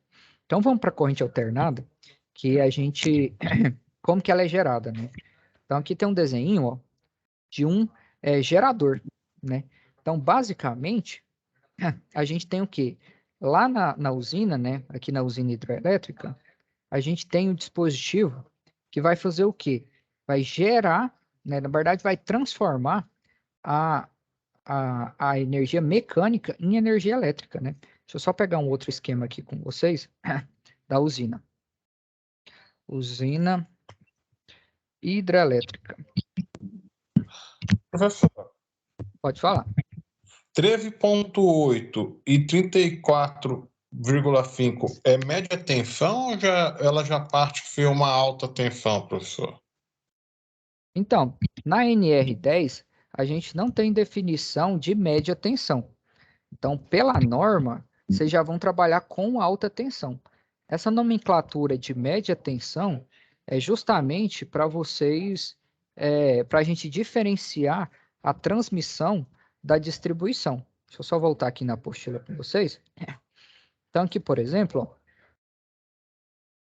Então, vamos para a corrente alternada, que a gente... Como que ela é gerada, né? Então, aqui tem um desenho, ó, de um gerador, né? Então, basicamente, a gente tem o quê? Lá na usina, né? Aqui na usina hidrelétrica, a gente tem um dispositivo que vai fazer o quê? Vai gerar, né? Na verdade, vai transformar a energia mecânica em energia elétrica, né? Deixa eu só pegar um outro esquema aqui com vocês da usina. Usina hidrelétrica. Professor, Pode falar. 13,8 e 34,5 é média tensão ou ela já parte que foi uma alta tensão, professor? Então, na NR10, a gente não tem definição de média tensão. Então, pela norma, vocês já vão trabalhar com alta tensão. Essa nomenclatura de média tensão é justamente para vocês, para a gente diferenciar a transmissão da distribuição. Deixa eu só voltar aqui na apostila com vocês. Então, aqui, por exemplo, ó,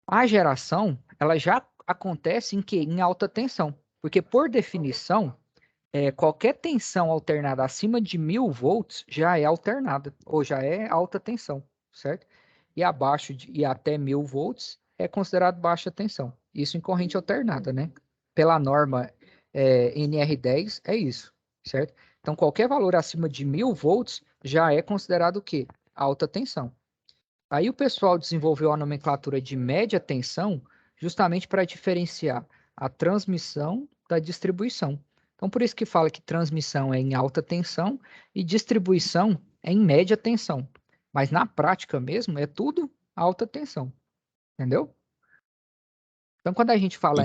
a geração, ela já acontece em quê? Em alta tensão. Porque, por definição, qualquer tensão alternada acima de 1000 volts já é alternada, ou já é alta tensão, certo? E e até 1000 volts é considerado baixa tensão. Isso em corrente alternada, né? Pela norma NR10 é isso, certo? Então, qualquer valor acima de 1000 volts já é considerado o quê? Alta tensão. Aí o pessoal desenvolveu a nomenclatura de média tensão justamente para diferenciar a transmissão da distribuição. Então, por isso que fala que transmissão é em alta tensão e distribuição é em média tensão. Mas na prática mesmo é tudo alta tensão. Entendeu? Então, quando a gente fala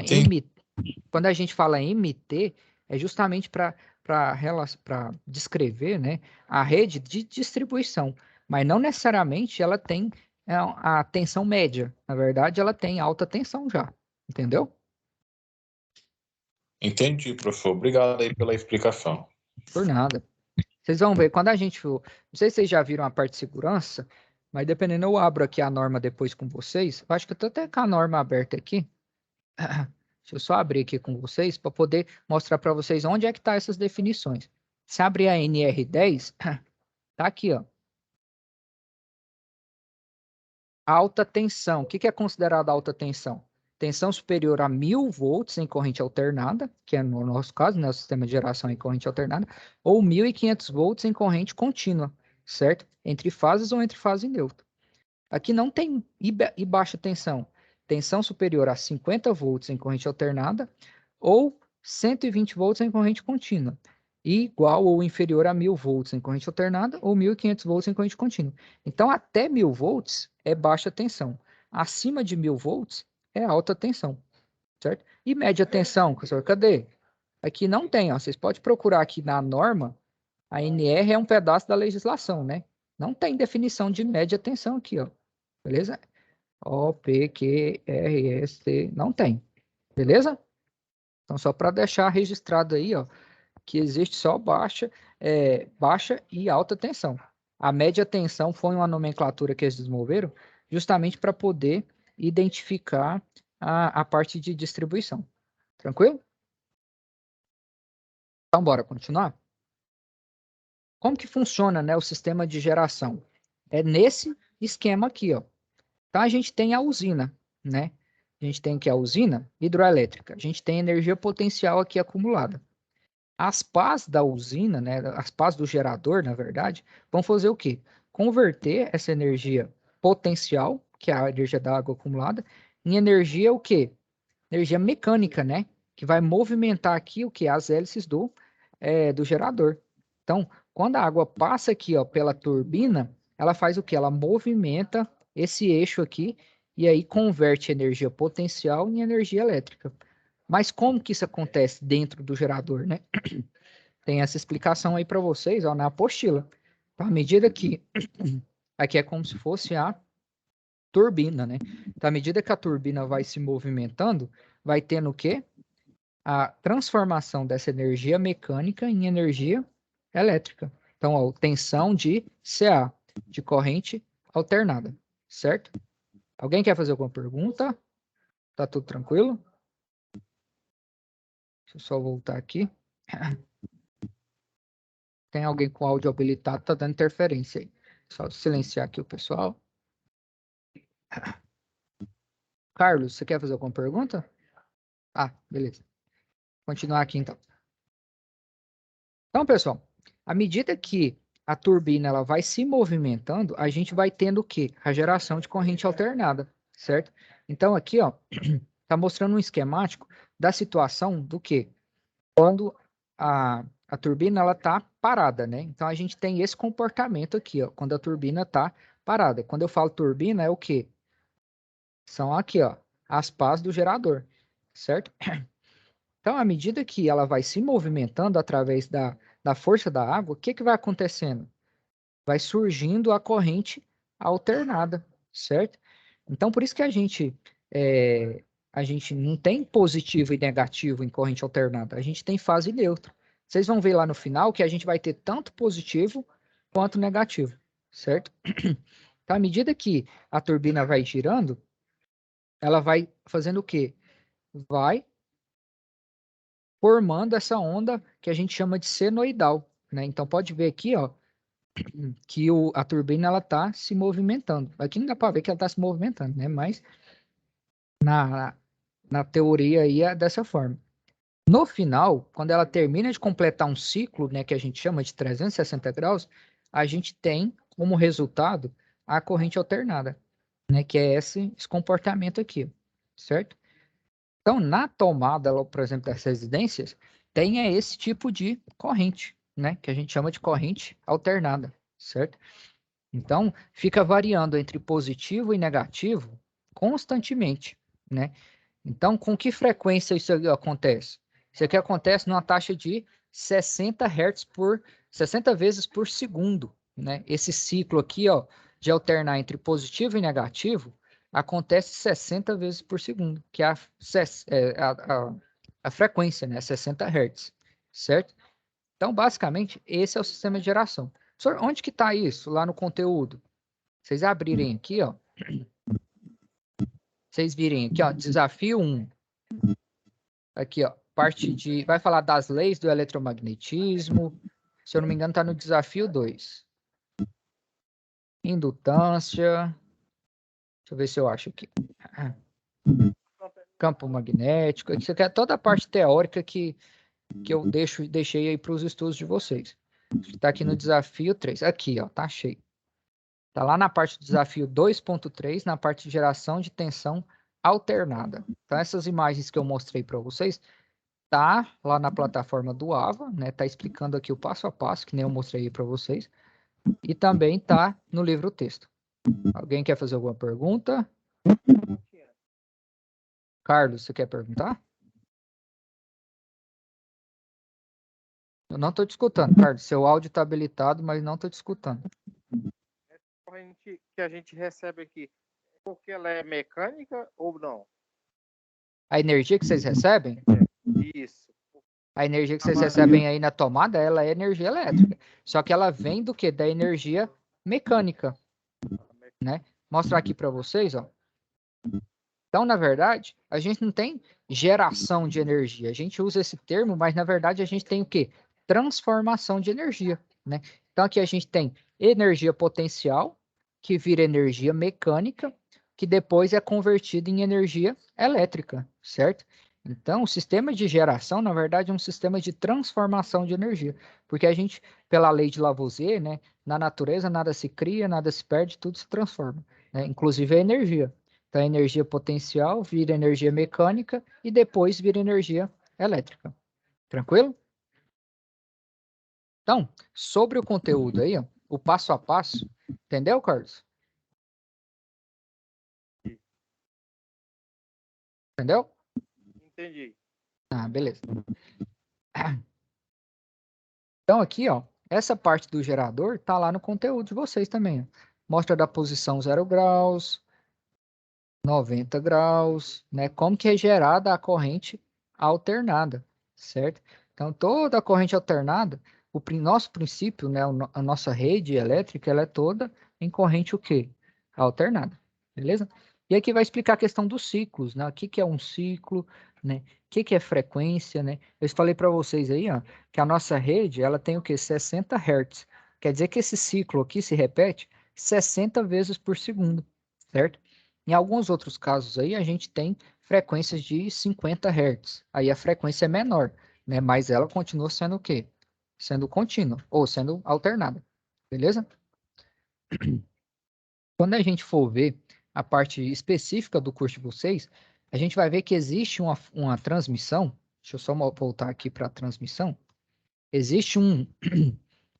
MT, é justamente para descrever, né, a rede de distribuição. Mas não necessariamente ela tem a tensão média. Na verdade, ela tem alta tensão já. Entendeu? Entendi, professor. Obrigado aí pela explicação. Por nada. Vocês vão ver, quando a gente for... Não sei se vocês já viram a parte de segurança, mas dependendo, eu abro aqui a norma depois com vocês. Eu acho que eu tô até com a norma aberta aqui. Deixa eu só abrir aqui com vocês para poder mostrar para vocês onde é que tá essas definições. Se abrir a NR10, tá aqui, ó. Alta tensão. O que é considerado alta tensão? Tensão superior a 1000 volts em corrente alternada, que é no nosso caso, né, o sistema de geração em corrente alternada, ou 1500 volts em corrente contínua, certo? Entre fases ou entre fase e neutro. Aqui não tem e baixa tensão. Tensão superior a 50 volts em corrente alternada ou 120 volts em corrente contínua. E igual ou inferior a 1000 volts em corrente alternada ou 1500 volts em corrente contínua. Então, até 1000 volts é baixa tensão. Acima de 1000 volts é alta tensão, certo? E média tensão, professor, cadê? Aqui não tem, ó. Vocês podem procurar aqui na norma. A NR é um pedaço da legislação, né? Não tem definição de média tensão aqui, ó. Beleza? O, P, Q, R, S, T. Não tem. Beleza? Então, só para deixar registrado aí, ó, que existe só baixa e alta tensão. A média tensão foi uma nomenclatura que eles desenvolveram justamente para poder identificar a parte de distribuição. Tranquilo? Então, bora continuar? Como que funciona, né, o sistema de geração? É nesse esquema aqui, ó. Então, a gente tem a usina, né? A gente tem aqui a usina hidroelétrica. A gente tem energia potencial aqui acumulada. As pás da usina, né, as pás do gerador, na verdade, vão fazer o quê? Converter essa energia potencial, que é a energia da água acumulada, em energia o quê? Energia mecânica, né? Que vai movimentar aqui o que? As hélices do gerador. Então, Quando a água passa aqui, ó, pela turbina, ela faz o quê? Ela movimenta esse eixo aqui e aí converte energia potencial em energia elétrica. Mas como que isso acontece dentro do gerador, né? Tem essa explicação aí para vocês, ó, na apostila. Então, à medida que aqui é como se fosse a turbina, né? Então, à medida que a turbina vai se movimentando, vai tendo o quê? A transformação dessa energia mecânica em energia elétrica. Então, ó, tensão de CA, de corrente alternada, certo? Alguém quer fazer alguma pergunta? Tá tudo tranquilo? Deixa eu só voltar aqui. Tem alguém com áudio habilitado, tá dando interferência aí. Só silenciar aqui o pessoal. Carlos, você quer fazer alguma pergunta? Ah, beleza. Continuar aqui então. Então, pessoal, à medida que a turbina ela vai se movimentando, a gente vai tendo o quê? A geração de corrente alternada, certo? Então, aqui, ó, tá mostrando um esquemático da situação do quê? Quando a turbina ela tá parada, né? Então, a gente tem esse comportamento aqui, ó, quando a turbina tá parada. Quando eu falo turbina, é o quê? São aqui, ó, as pás do gerador, certo? Então, à medida que ela vai se movimentando através da força da água, o que que vai acontecendo? Vai surgindo a corrente alternada, certo? Então, por isso que a gente não tem positivo e negativo em corrente alternada, a gente tem fase neutra. Vocês vão ver lá no final que a gente vai ter tanto positivo quanto negativo, certo? Então, à medida que a turbina vai girando, ela vai fazendo o quê? Vai formando essa onda que a gente chama de senoidal, né? Então pode ver aqui, ó, que a turbina ela está se movimentando. Aqui não dá para ver que ela está se movimentando, né? Mas na teoria aí é dessa forma. No final, quando ela termina de completar um ciclo, né, que a gente chama de 360 graus, a gente tem como resultado a corrente alternada, né, que é esse comportamento aqui, certo? Então, na tomada, por exemplo, das residências, tem esse tipo de corrente, né? Que a gente chama de corrente alternada, certo? Então, fica variando entre positivo e negativo constantemente, né? Então, com que frequência isso acontece? Isso aqui acontece numa taxa de 60 Hz por 60 vezes por segundo, né? Esse ciclo aqui, ó, de alternar entre positivo e negativo, acontece 60 vezes por segundo, que é a frequência, né? 60 Hz, certo? Então, basicamente, esse é o sistema de geração. Professor, onde que está isso? Lá no conteúdo. Vocês abrirem aqui, ó. Vocês virem aqui, ó, desafio 1. Aqui, ó, parte de... Vai falar das leis do eletromagnetismo. Se eu não me engano, está no desafio 2. Indutância. Deixa eu ver se eu acho aqui. Campo magnético. Isso aqui é toda a parte teórica que eu deixei aí para os estudos de vocês. Está aqui no desafio 3. Aqui, ó, tá cheio. Está lá na parte do desafio 2.3, na parte de geração de tensão alternada. Então, essas imagens que eu mostrei para vocês, tá lá na plataforma do AVA, né? Tá explicando aqui o passo a passo, que nem eu mostrei para vocês. E também tá no livro texto. Alguém quer fazer alguma pergunta? Carlos, você quer perguntar? Eu não estou te escutando, Carlos. Seu áudio está habilitado, mas não estou te escutando. Essa corrente que a gente recebe aqui, porque ela é mecânica ou não? A energia que vocês recebem? Isso. A energia que vocês recebem aí na tomada, ela é energia elétrica. Só que ela vem do quê? Da energia mecânica, né? Mostrar aqui para vocês, ó. Então, na verdade, a gente não tem geração de energia. A gente usa esse termo, mas na verdade a gente tem o quê? Transformação de energia, né? Então, aqui a gente tem energia potencial, que vira energia mecânica, que depois é convertida em energia elétrica, certo? Então, o sistema de geração, na verdade, é um sistema de transformação de energia, porque a gente, pela lei de Lavoisier, né, na natureza nada se cria, nada se perde, tudo se transforma, né? Inclusive a energia. Então, a energia potencial vira energia mecânica e depois vira energia elétrica. Tranquilo? Então, sobre o conteúdo aí, ó, o passo a passo, entendeu, Carlos? Entendeu? Entendi. Ah, beleza. Então, aqui, ó, essa parte do gerador tá lá no conteúdo de vocês também. Ó. Mostra da posição 0 graus, 90 graus, né? Como que é gerada a corrente alternada, certo? Então, toda a corrente alternada, nosso princípio, né? A nossa rede elétrica, ela é toda em corrente o quê? Alternada, beleza? E aqui vai explicar a questão dos ciclos, né? O que que é um ciclo, né? O que que é frequência, né? Eu falei para vocês aí, ó, que a nossa rede, ela tem o quê? 60 Hz. Quer dizer que esse ciclo aqui se repete 60 vezes por segundo, certo? Em alguns outros casos aí, a gente tem frequências de 50 Hz. Aí a frequência é menor, né? Mas ela continua sendo o quê? Sendo contínua, ou sendo alternada. Beleza? Quando a gente for ver a parte específica do curso de vocês, a gente vai ver que existe uma transmissão. Deixa eu só voltar aqui para a transmissão. Existe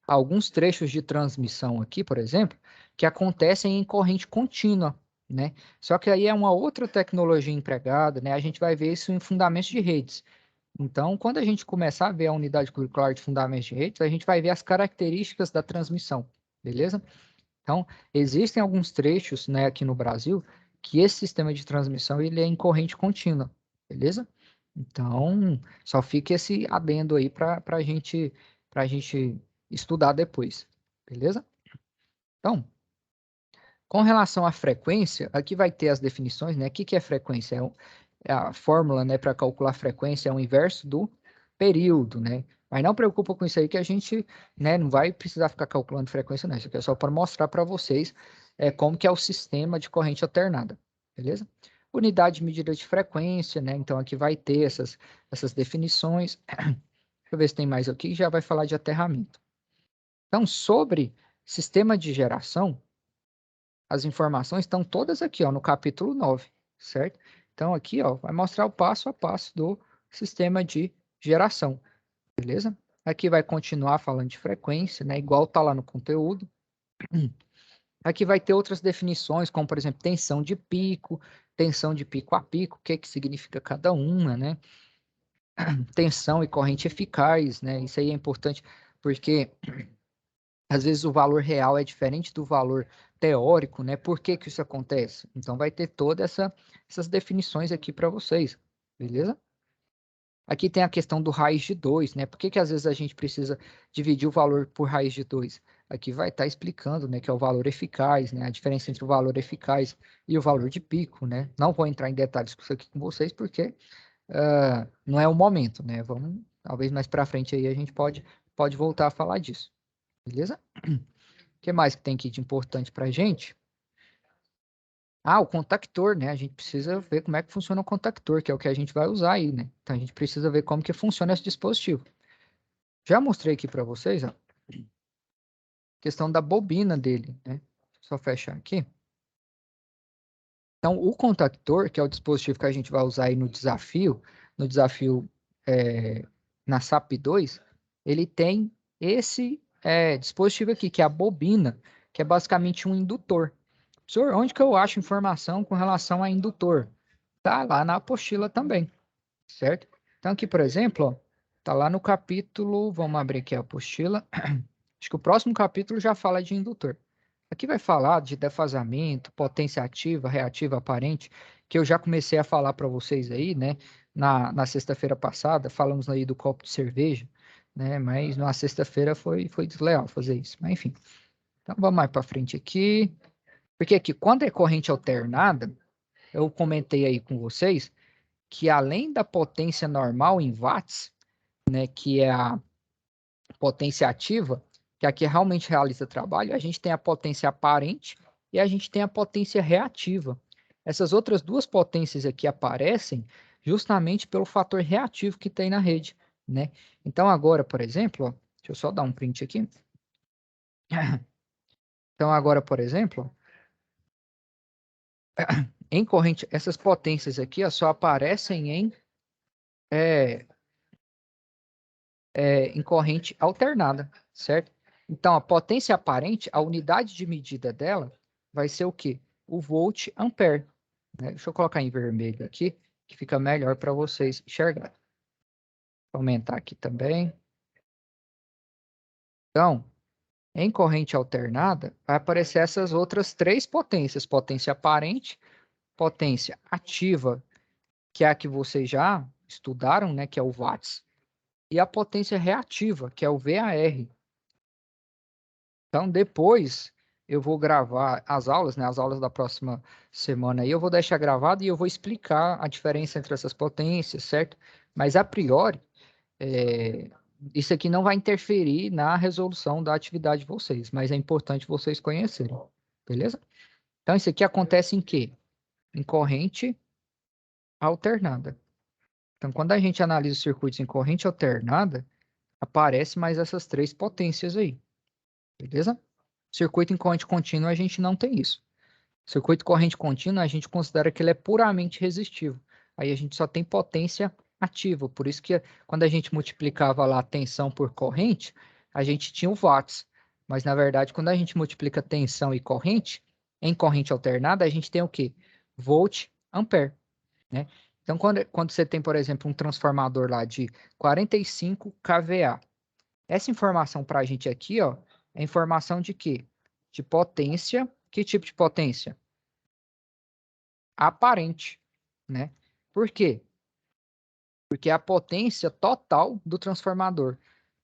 alguns trechos de transmissão aqui, por exemplo, que acontecem em corrente contínua, né? Só que aí é uma outra tecnologia empregada, né? A gente vai ver isso em fundamentos de redes. Então, quando a gente começar a ver a unidade curricular de fundamentos de redes, a gente vai ver as características da transmissão, beleza? Então, existem alguns trechos, né, aqui no Brasil, que esse sistema de transmissão ele é em corrente contínua, beleza? Então, só fica esse adendo aí para a gente estudar depois, beleza? Então, com relação à frequência, aqui vai ter as definições, né? O que é frequência? É a fórmula, né, para calcular frequência é o inverso do período, né? Mas não preocupa com isso aí que a gente, né, não vai precisar ficar calculando frequência, não. Isso aqui é só para mostrar para vocês como que é o sistema de corrente alternada, beleza? Unidade de medida de frequência, né? Então aqui vai ter essas definições. Deixa eu ver se tem mais aqui, já vai falar de aterramento. Então, sobre sistema de geração, as informações estão todas aqui, ó, no capítulo 9, certo? Então, aqui, ó, vai mostrar o passo a passo do sistema de geração, beleza? Aqui vai continuar falando de frequência, né? Igual tá lá no conteúdo. Aqui vai ter outras definições, como, por exemplo, tensão de pico a pico, o que que significa cada uma, né? Tensão e corrente eficaz, né? Isso aí é importante porque às vezes o valor real é diferente do valor teórico, né? Por que que isso acontece? Então vai ter todas essas definições aqui para vocês, beleza? Aqui tem a questão do raiz de 2, né? Por que que às vezes a gente precisa dividir o valor por raiz de 2? Aqui vai estar explicando, né, que é o valor eficaz, né? A diferença entre o valor eficaz e o valor de pico, né? Não vou entrar em detalhes com isso aqui com vocês, porque não é o momento, né? Vamos, talvez mais para frente aí a gente pode voltar a falar disso, beleza? O que mais que tem aqui de importante para a gente? Ah, o contactor, né? A gente precisa ver como é que funciona o contactor, que é o que a gente vai usar aí, né? Então a gente precisa ver como que funciona esse dispositivo. Já mostrei aqui para vocês, ó, questão da bobina dele, né? Só fechar aqui. Então, o contactor, que é o dispositivo que a gente vai usar aí no desafio na SAP2, ele tem esse dispositivo aqui, que é a bobina, que é basicamente um indutor. Senhor, onde que eu acho informação com relação a indutor? Tá lá na apostila também, certo? Então aqui, por exemplo, ó, tá lá no capítulo, vamos abrir aqui a apostila. Acho que o próximo capítulo já fala de indutor. Aqui vai falar de defasamento, potência ativa, reativa aparente, que eu já comecei a falar para vocês aí, né? Na sexta-feira passada, falamos aí do copo de cerveja, né? Mas na sexta-feira foi desleal fazer isso. Mas enfim. Então vamos mais para frente aqui. Porque aqui, quando é corrente alternada, eu comentei aí com vocês que além da potência normal em watts, né, que é a potência ativa, que aqui realmente realiza trabalho, a gente tem a potência aparente e a gente tem a potência reativa. Essas outras duas potências aqui aparecem justamente pelo fator reativo que tem na rede, né? Então agora, por exemplo, ó, deixa eu só dar um print aqui. Então agora, por exemplo, em corrente, essas potências aqui ó, só aparecem em em corrente alternada, certo? Então, a potência aparente, a unidade de medida dela vai ser o quê? O volt ampere. Né? Deixa eu colocar em vermelho aqui, que fica melhor para vocês enxergarem. Vou aumentar aqui também. Então, em corrente alternada, vai aparecer essas outras três potências. Potência aparente, potência ativa, que é a que vocês já estudaram, né, que é o watts, e a potência reativa, que é o VAR. Então, depois eu vou gravar as aulas, né, as aulas da próxima semana aí, eu vou deixar gravado e eu vou explicar a diferença entre essas potências, certo? Mas, a priori, isso aqui não vai interferir na resolução da atividade de vocês, mas é importante vocês conhecerem, beleza? Então, isso aqui acontece em quê? Em corrente alternada. Então, quando a gente analisa os circuitos em corrente alternada, aparece mais essas três potências aí, beleza? Circuito em corrente contínua, a gente não tem isso. Circuito corrente contínua, a gente considera que ele é puramente resistivo. Aí a gente só tem potência ativa. Por isso que quando a gente multiplicava lá a tensão por corrente, a gente tinha o watts. Mas, na verdade, quando a gente multiplica tensão e corrente, em corrente alternada, a gente tem o quê? Volt ampere, né? Então, quando você tem, por exemplo, um transformador lá de 45 kVA, essa informação para a gente aqui, ó, é informação de quê? De potência. Que tipo de potência? Aparente, né? Por quê? Porque é a potência total do transformador,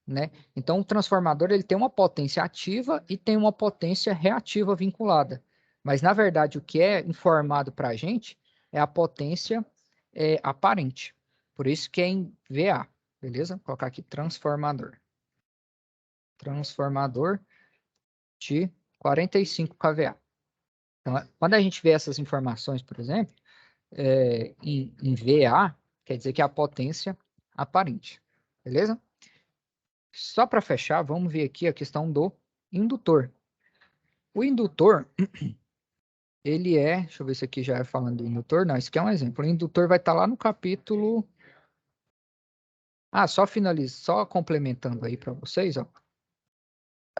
né? Então, o transformador ele tem uma potência ativa e tem uma potência reativa vinculada. Mas, na verdade, o que é informado para a gente é a potência aparente. Por isso que é em VA, beleza? Vou colocar aqui transformador. Transformador de 45 kVA. Então, quando a gente vê essas informações, por exemplo, em VA, quer dizer que é a potência aparente, beleza? Só para fechar, vamos ver aqui a questão do indutor. O indutor, ele deixa eu ver se aqui já é falando do indutor, não, isso aqui é um exemplo. O indutor vai estar lá no capítulo... só complementando aí para vocês, ó,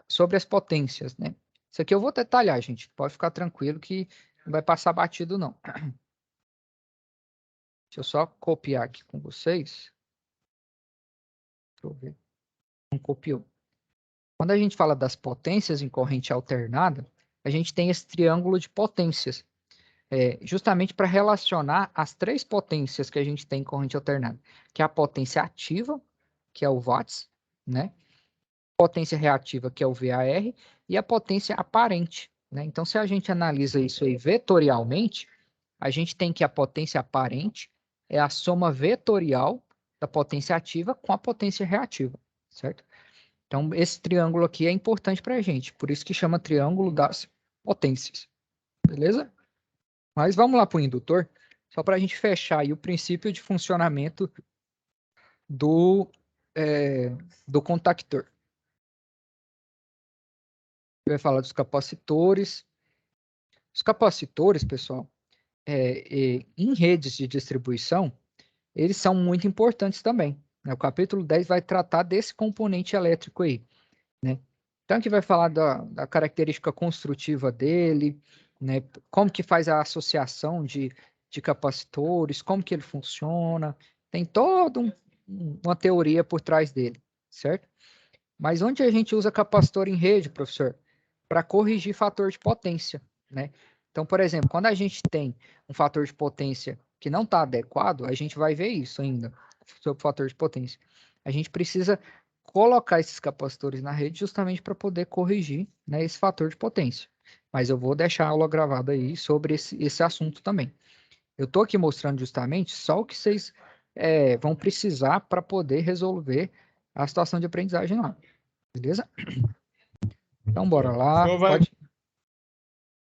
sobre as potências, né? Isso aqui eu vou detalhar, gente, pode ficar tranquilo que não vai passar batido, não. Deixa eu só copiar aqui com vocês. Deixa eu ver. Não copiou. Quando a gente fala das potências em corrente alternada, a gente tem esse triângulo de potências, justamente para relacionar as três potências que a gente tem em corrente alternada, que é a potência ativa, que é o watts, né? Potência reativa, que é o VAR, e a potência aparente, né? Então, se a gente analisa isso aí vetorialmente, a gente tem que a potência aparente é a soma vetorial da potência ativa com a potência reativa, certo? Então, esse triângulo aqui é importante para a gente, por isso que chama triângulo das potências, beleza? Mas vamos lá para o indutor, só para a gente fechar aí o princípio de funcionamento do contactor. Vai falar dos capacitores. Os capacitores, pessoal, em redes de distribuição, eles são muito importantes também, né? O capítulo 10 vai tratar desse componente elétrico aí, né? Então, aqui vai falar da característica construtiva dele, né? Como que faz a associação de capacitores, como que ele funciona. Tem toda uma teoria por trás dele, certo? Mas onde a gente usa capacitor em rede, professor? Para corrigir fator de potência, né? Então, por exemplo, quando a gente tem um fator de potência que não está adequado, a gente vai ver isso ainda, sobre o fator de potência. A gente precisa colocar esses capacitores na rede justamente para poder corrigir, né, esse fator de potência. Mas eu vou deixar a aula gravada aí sobre esse assunto também. Eu estou aqui mostrando justamente só o que vocês vão precisar para poder resolver a situação de aprendizagem lá. Beleza? Então, bora lá.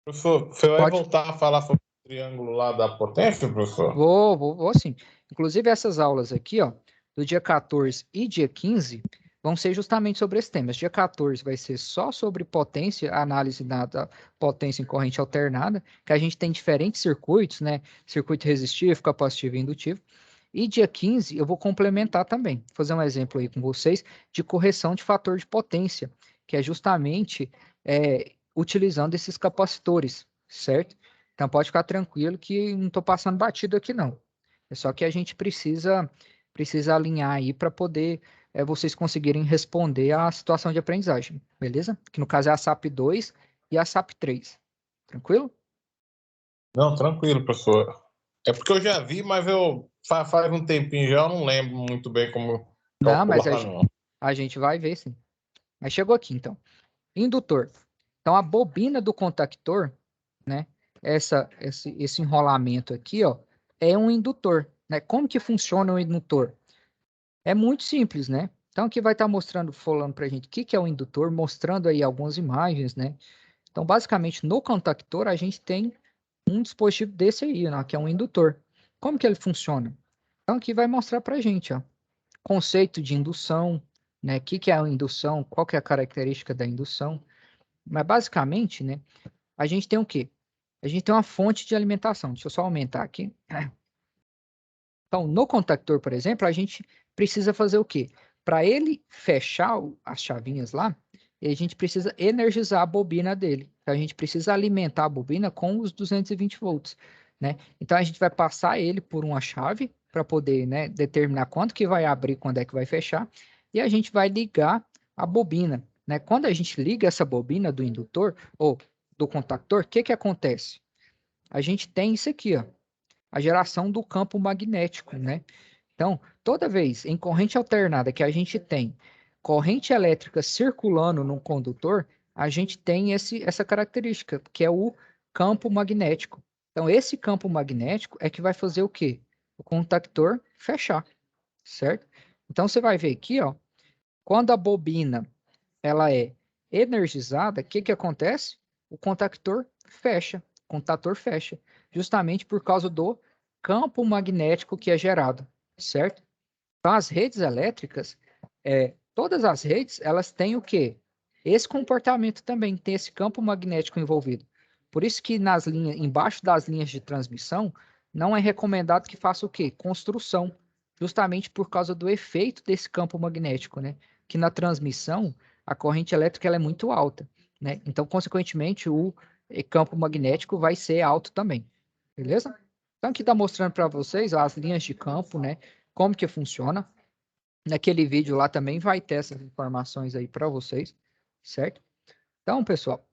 Professor, você vai voltar a falar sobre o triângulo lá da potência, professor? Vou sim. Inclusive, essas aulas aqui, ó, do dia 14 e dia 15, vão ser justamente sobre esse tema. Esse dia 14 vai ser só sobre potência, análise da potência em corrente alternada, que a gente tem diferentes circuitos, né? Circuito resistivo, capacitivo e indutivo. E dia 15 eu vou complementar também, vou fazer um exemplo aí com vocês de correção de fator de potência, que é justamente utilizando esses capacitores, certo? Então pode ficar tranquilo que não estou passando batido aqui não. É só que a gente precisa alinhar aí para poder vocês conseguirem responder à situação de aprendizagem, beleza? Que no caso é a SAP 2 e a SAP 3. Tranquilo? Não, tranquilo, professor. É porque eu já vi, mas faz um tempinho já, eu não lembro muito bem como Não, mas calcular, não. a gente vai ver sim. Mas chegou aqui, então. Indutor. Então, a bobina do contactor, né? Esse enrolamento aqui, ó, é um indutor, né? Como que funciona o indutor? É muito simples, né? Então, aqui vai estar mostrando, falando para a gente o que é o indutor, mostrando aí algumas imagens, né? Então, basicamente, no contactor, a gente tem um dispositivo desse aí, né? Que é um indutor. Como que ele funciona? Então, aqui vai mostrar para a gente, ó, conceito de indução, né? O que é a indução, qual que é a característica da indução. Mas, basicamente, né? A gente tem o quê? A gente tem uma fonte de alimentação. Deixa eu só aumentar aqui. Então, no contactor, por exemplo, a gente precisa fazer o quê? Para ele fechar as chavinhas lá, a gente precisa energizar a bobina dele. Então, a gente precisa alimentar a bobina com os 220 volts, né? Então, a gente vai passar ele por uma chave para poder, né, determinar quanto que vai abrir, quando é que vai fechar, e a gente vai ligar a bobina, né? Quando a gente liga essa bobina do indutor ou do contactor, o que que acontece? A gente tem isso aqui, ó, a geração do campo magnético, né? Então, toda vez em corrente alternada que a gente tem corrente elétrica circulando no condutor, a gente tem essa característica, que é o campo magnético. Então, esse campo magnético é que vai fazer o quê? O contactor fechar, certo? Então, você vai ver aqui, ó, quando a bobina ela é energizada, o que que acontece? O contactor fecha, justamente por causa do campo magnético que é gerado, certo? Então, as redes elétricas, todas as redes, elas têm o quê? Esse comportamento também, tem esse campo magnético envolvido. Por isso que nas linhas, embaixo das linhas de transmissão, não é recomendado que faça o quê? Construção, justamente por causa do efeito desse campo magnético, né? Que na transmissão, a corrente elétrica ela é muito alta, né? Então, consequentemente, o campo magnético vai ser alto também, beleza? Então, aqui está mostrando para vocês ó, as linhas de campo, né? Como que funciona. Naquele vídeo lá também vai ter essas informações aí para vocês, certo? Então, pessoal,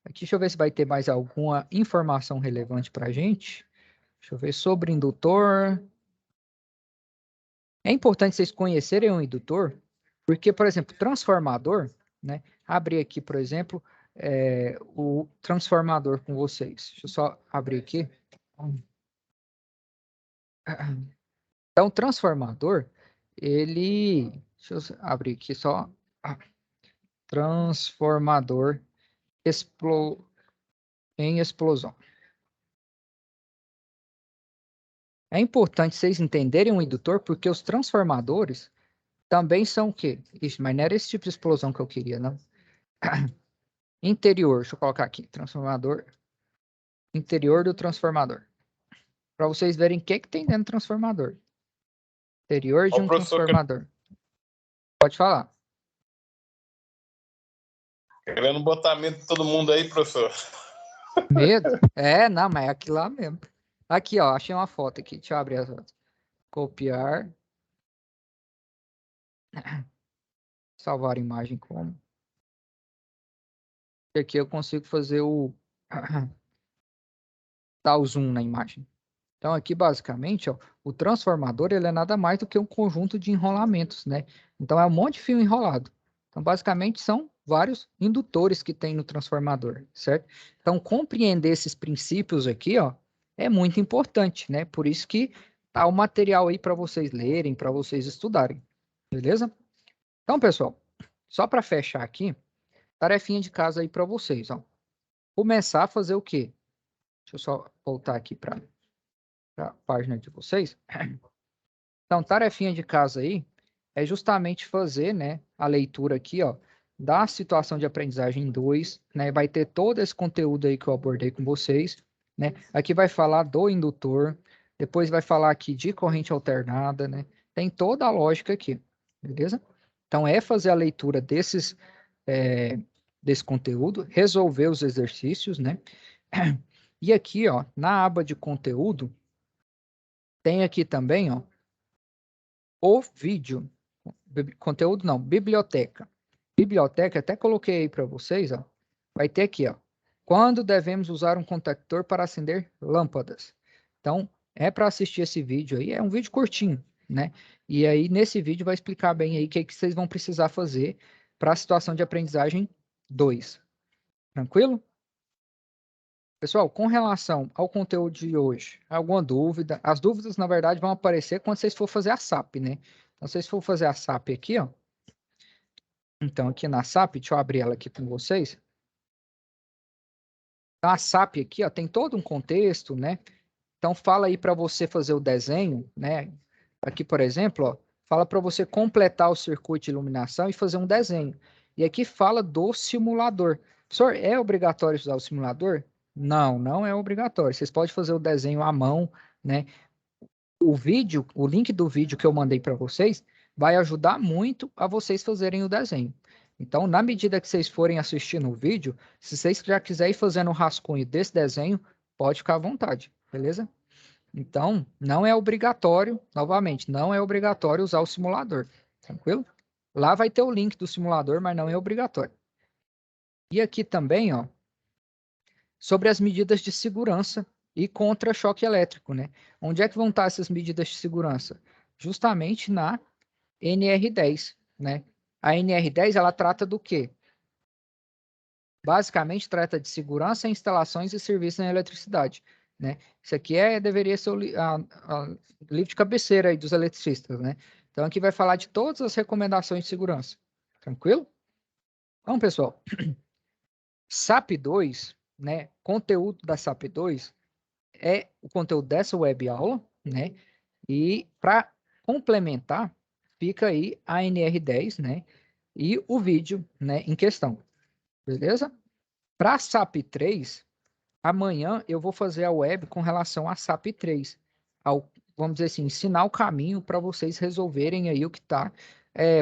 aqui deixa eu ver se vai ter mais alguma informação relevante para a gente. Deixa eu ver sobre indutor. É importante vocês conhecerem o indutor, porque, por exemplo, transformador, né? Abrir aqui, por exemplo, o transformador com vocês. Deixa eu só abrir aqui. Então, transformador, ele... Deixa eu abrir aqui só. Transformador em explosão. É importante vocês entenderem o indutor, porque os transformadores também são o quê? Isso, mas não era esse tipo de explosão que eu queria, não. Interior, deixa eu colocar aqui, transformador, interior do transformador. Para vocês verem o que tem dentro do transformador. Interior de um transformador. Pode falar. Querendo botar medo de todo mundo aí, professor. Medo? Não, mas é aqui lá mesmo. Aqui, ó, achei uma foto aqui. Deixa eu abrir as fotos. Copiar. Salvar a imagem como. E aqui eu consigo fazer dar o zoom na imagem. Então aqui basicamente, ó, o transformador ele é nada mais do que um conjunto de enrolamentos, né? Então é um monte de fio enrolado. Então basicamente são vários indutores que tem no transformador, certo? Então compreender esses princípios aqui, ó, é muito importante, né? Por isso que tá o material aí para vocês lerem, para vocês estudarem, beleza? Então, pessoal, só para fechar aqui, tarefinha de casa aí para vocês, ó. Começar a fazer o quê? Deixa eu só voltar aqui para a página de vocês. Então, tarefinha de casa aí é justamente fazer, né, a leitura aqui, ó, da situação de aprendizagem 2, né? Vai ter todo esse conteúdo aí que eu abordei com vocês, né? Aqui vai falar do indutor, Depois vai falar aqui de corrente alternada, né? Tem toda a lógica aqui, beleza? Então, é fazer a leitura desse conteúdo, resolver os exercícios, né? E aqui, ó, na aba de conteúdo, tem aqui também, ó, o vídeo. Conteúdo não, biblioteca. Biblioteca, até coloquei aí para vocês, ó. Vai ter aqui, ó. Quando devemos usar um contactor para acender lâmpadas? Então, é para assistir esse vídeo aí, é um vídeo curtinho, né? E aí, nesse vídeo, vai explicar bem aí o que vocês vão precisar fazer para a situação de aprendizagem 2. Tranquilo? Pessoal, com relação ao conteúdo de hoje, alguma dúvida? As dúvidas, na verdade, vão aparecer quando vocês for fazer a SAP, né? Então, vocês for fazer a SAP aqui, ó. Então, aqui na SAP, deixa eu abrir ela aqui com vocês. Então, a SAP aqui, ó, tem todo um contexto, né? Então, fala aí para você fazer o desenho, né? Aqui, por exemplo, ó, fala para você completar o circuito de iluminação e fazer um desenho. E aqui fala do simulador. Professor, é obrigatório usar o simulador? Não, não é obrigatório. Vocês podem fazer o desenho à mão, né? O vídeo, o link do vídeo que eu mandei para vocês vai ajudar muito a vocês fazerem o desenho. Então, na medida que vocês forem assistindo o vídeo, se vocês já quiserem ir fazendo o rascunho desse desenho, pode ficar à vontade, beleza? Então, não é obrigatório, novamente, não é obrigatório usar o simulador, tranquilo? Lá vai ter o link do simulador, mas não é obrigatório. E aqui também, ó, sobre as medidas de segurança e contra-choque elétrico, né? Onde é que vão estar essas medidas de segurança? Justamente na NR10, né? A NR10, ela trata do quê? Basicamente, trata de segurança em instalações e serviços na eletricidade, né? Isso aqui deveria ser o livro de cabeceira aí dos eletricistas, né? Então, aqui vai falar de todas as recomendações de segurança. Tranquilo? Então, pessoal, SAP 2, né? Conteúdo da SAP 2 é o conteúdo dessa web aula, né? E para complementar, fica aí a NR10, né? E o vídeo, né, em questão. Beleza? Para a SAP 3, amanhã eu vou fazer a web com relação à SAP 3. Vamos dizer assim, ensinar o caminho para vocês resolverem aí o que está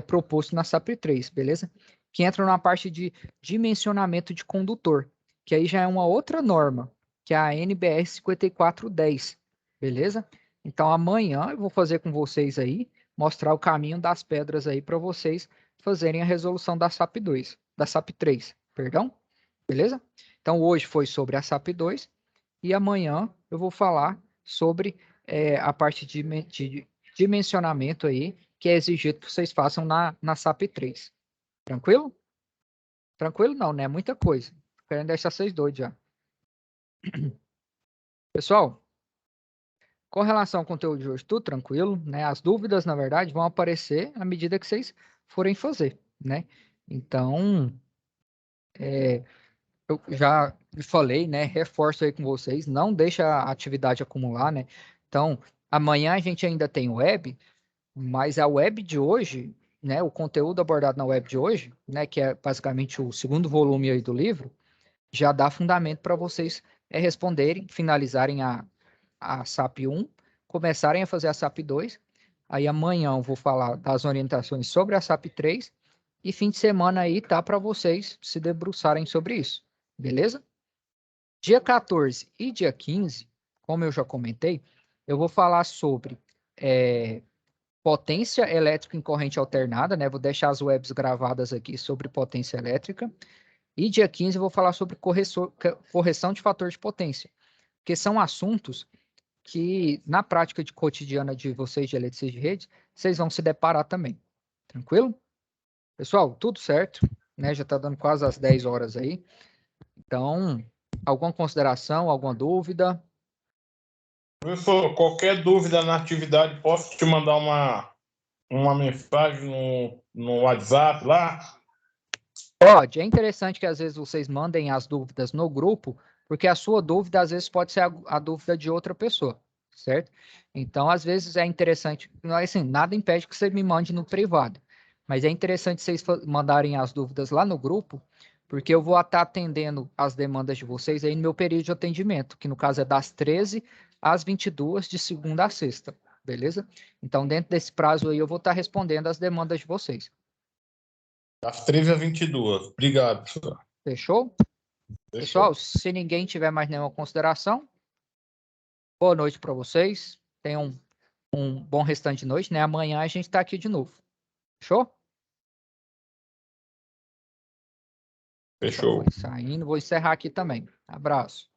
proposto na SAP 3, beleza? Que entra na parte de dimensionamento de condutor, que aí já é uma outra norma, que é a NBR 5410, beleza? Então amanhã eu vou fazer com vocês aí, mostrar o caminho das pedras aí para vocês fazerem a resolução da SAP 2, da SAP 3, perdão? Beleza? Então hoje foi sobre a SAP 2 e amanhã eu vou falar sobre a parte de dimensionamento aí, que é exigido que vocês façam na SAP 3. Tranquilo? Tranquilo não, né? Muita coisa. Tô querendo deixar vocês doidos já. Pessoal, com relação ao conteúdo de hoje, tudo tranquilo, né? As dúvidas, na verdade, vão aparecer à medida que vocês forem fazer, né? Então, eu já falei, né? Reforço aí com vocês, não deixa a atividade acumular, né? Então, amanhã a gente ainda tem web, mas a web de hoje, né? O conteúdo abordado na web de hoje, né? Que é basicamente o segundo volume aí do livro, já dá fundamento para vocês responderem, finalizarem a SAP 1, começarem a fazer a SAP 2. Aí amanhã eu vou falar das orientações sobre a SAP 3 e fim de semana aí tá para vocês se debruçarem sobre isso. Beleza? Dia 14 e dia 15, como eu já comentei, eu vou falar sobre potência elétrica em corrente alternada, né? Vou deixar as webs gravadas aqui sobre potência elétrica. E dia 15 eu vou falar sobre correção de fator de potência, porque são assuntos que na prática cotidiana de vocês de eletricidade de rede, vocês vão se deparar também. Tranquilo? Pessoal, tudo certo, né? Já está dando quase as 10 horas aí. Então, alguma consideração, alguma dúvida? Professor, qualquer dúvida na atividade, posso te mandar uma mensagem no WhatsApp lá? Pode. É interessante que às vezes vocês mandem as dúvidas no grupo, porque a sua dúvida às vezes pode ser a dúvida de outra pessoa, certo? Então, às vezes é interessante, assim, nada impede que você me mande no privado, mas é interessante vocês mandarem as dúvidas lá no grupo, porque eu vou estar atendendo as demandas de vocês aí no meu período de atendimento, que no caso é das 13 às 22 de segunda a sexta, beleza? Então, dentro desse prazo aí, eu vou estar respondendo as demandas de vocês. Das 13 às 22. Obrigado, professor. Fechou? Pessoal, se ninguém tiver mais nenhuma consideração, boa noite para vocês. Tenham um bom restante de noite, né? Amanhã a gente está aqui de novo. Fechou? Fechou. Então, saindo, vou encerrar aqui também. Abraço.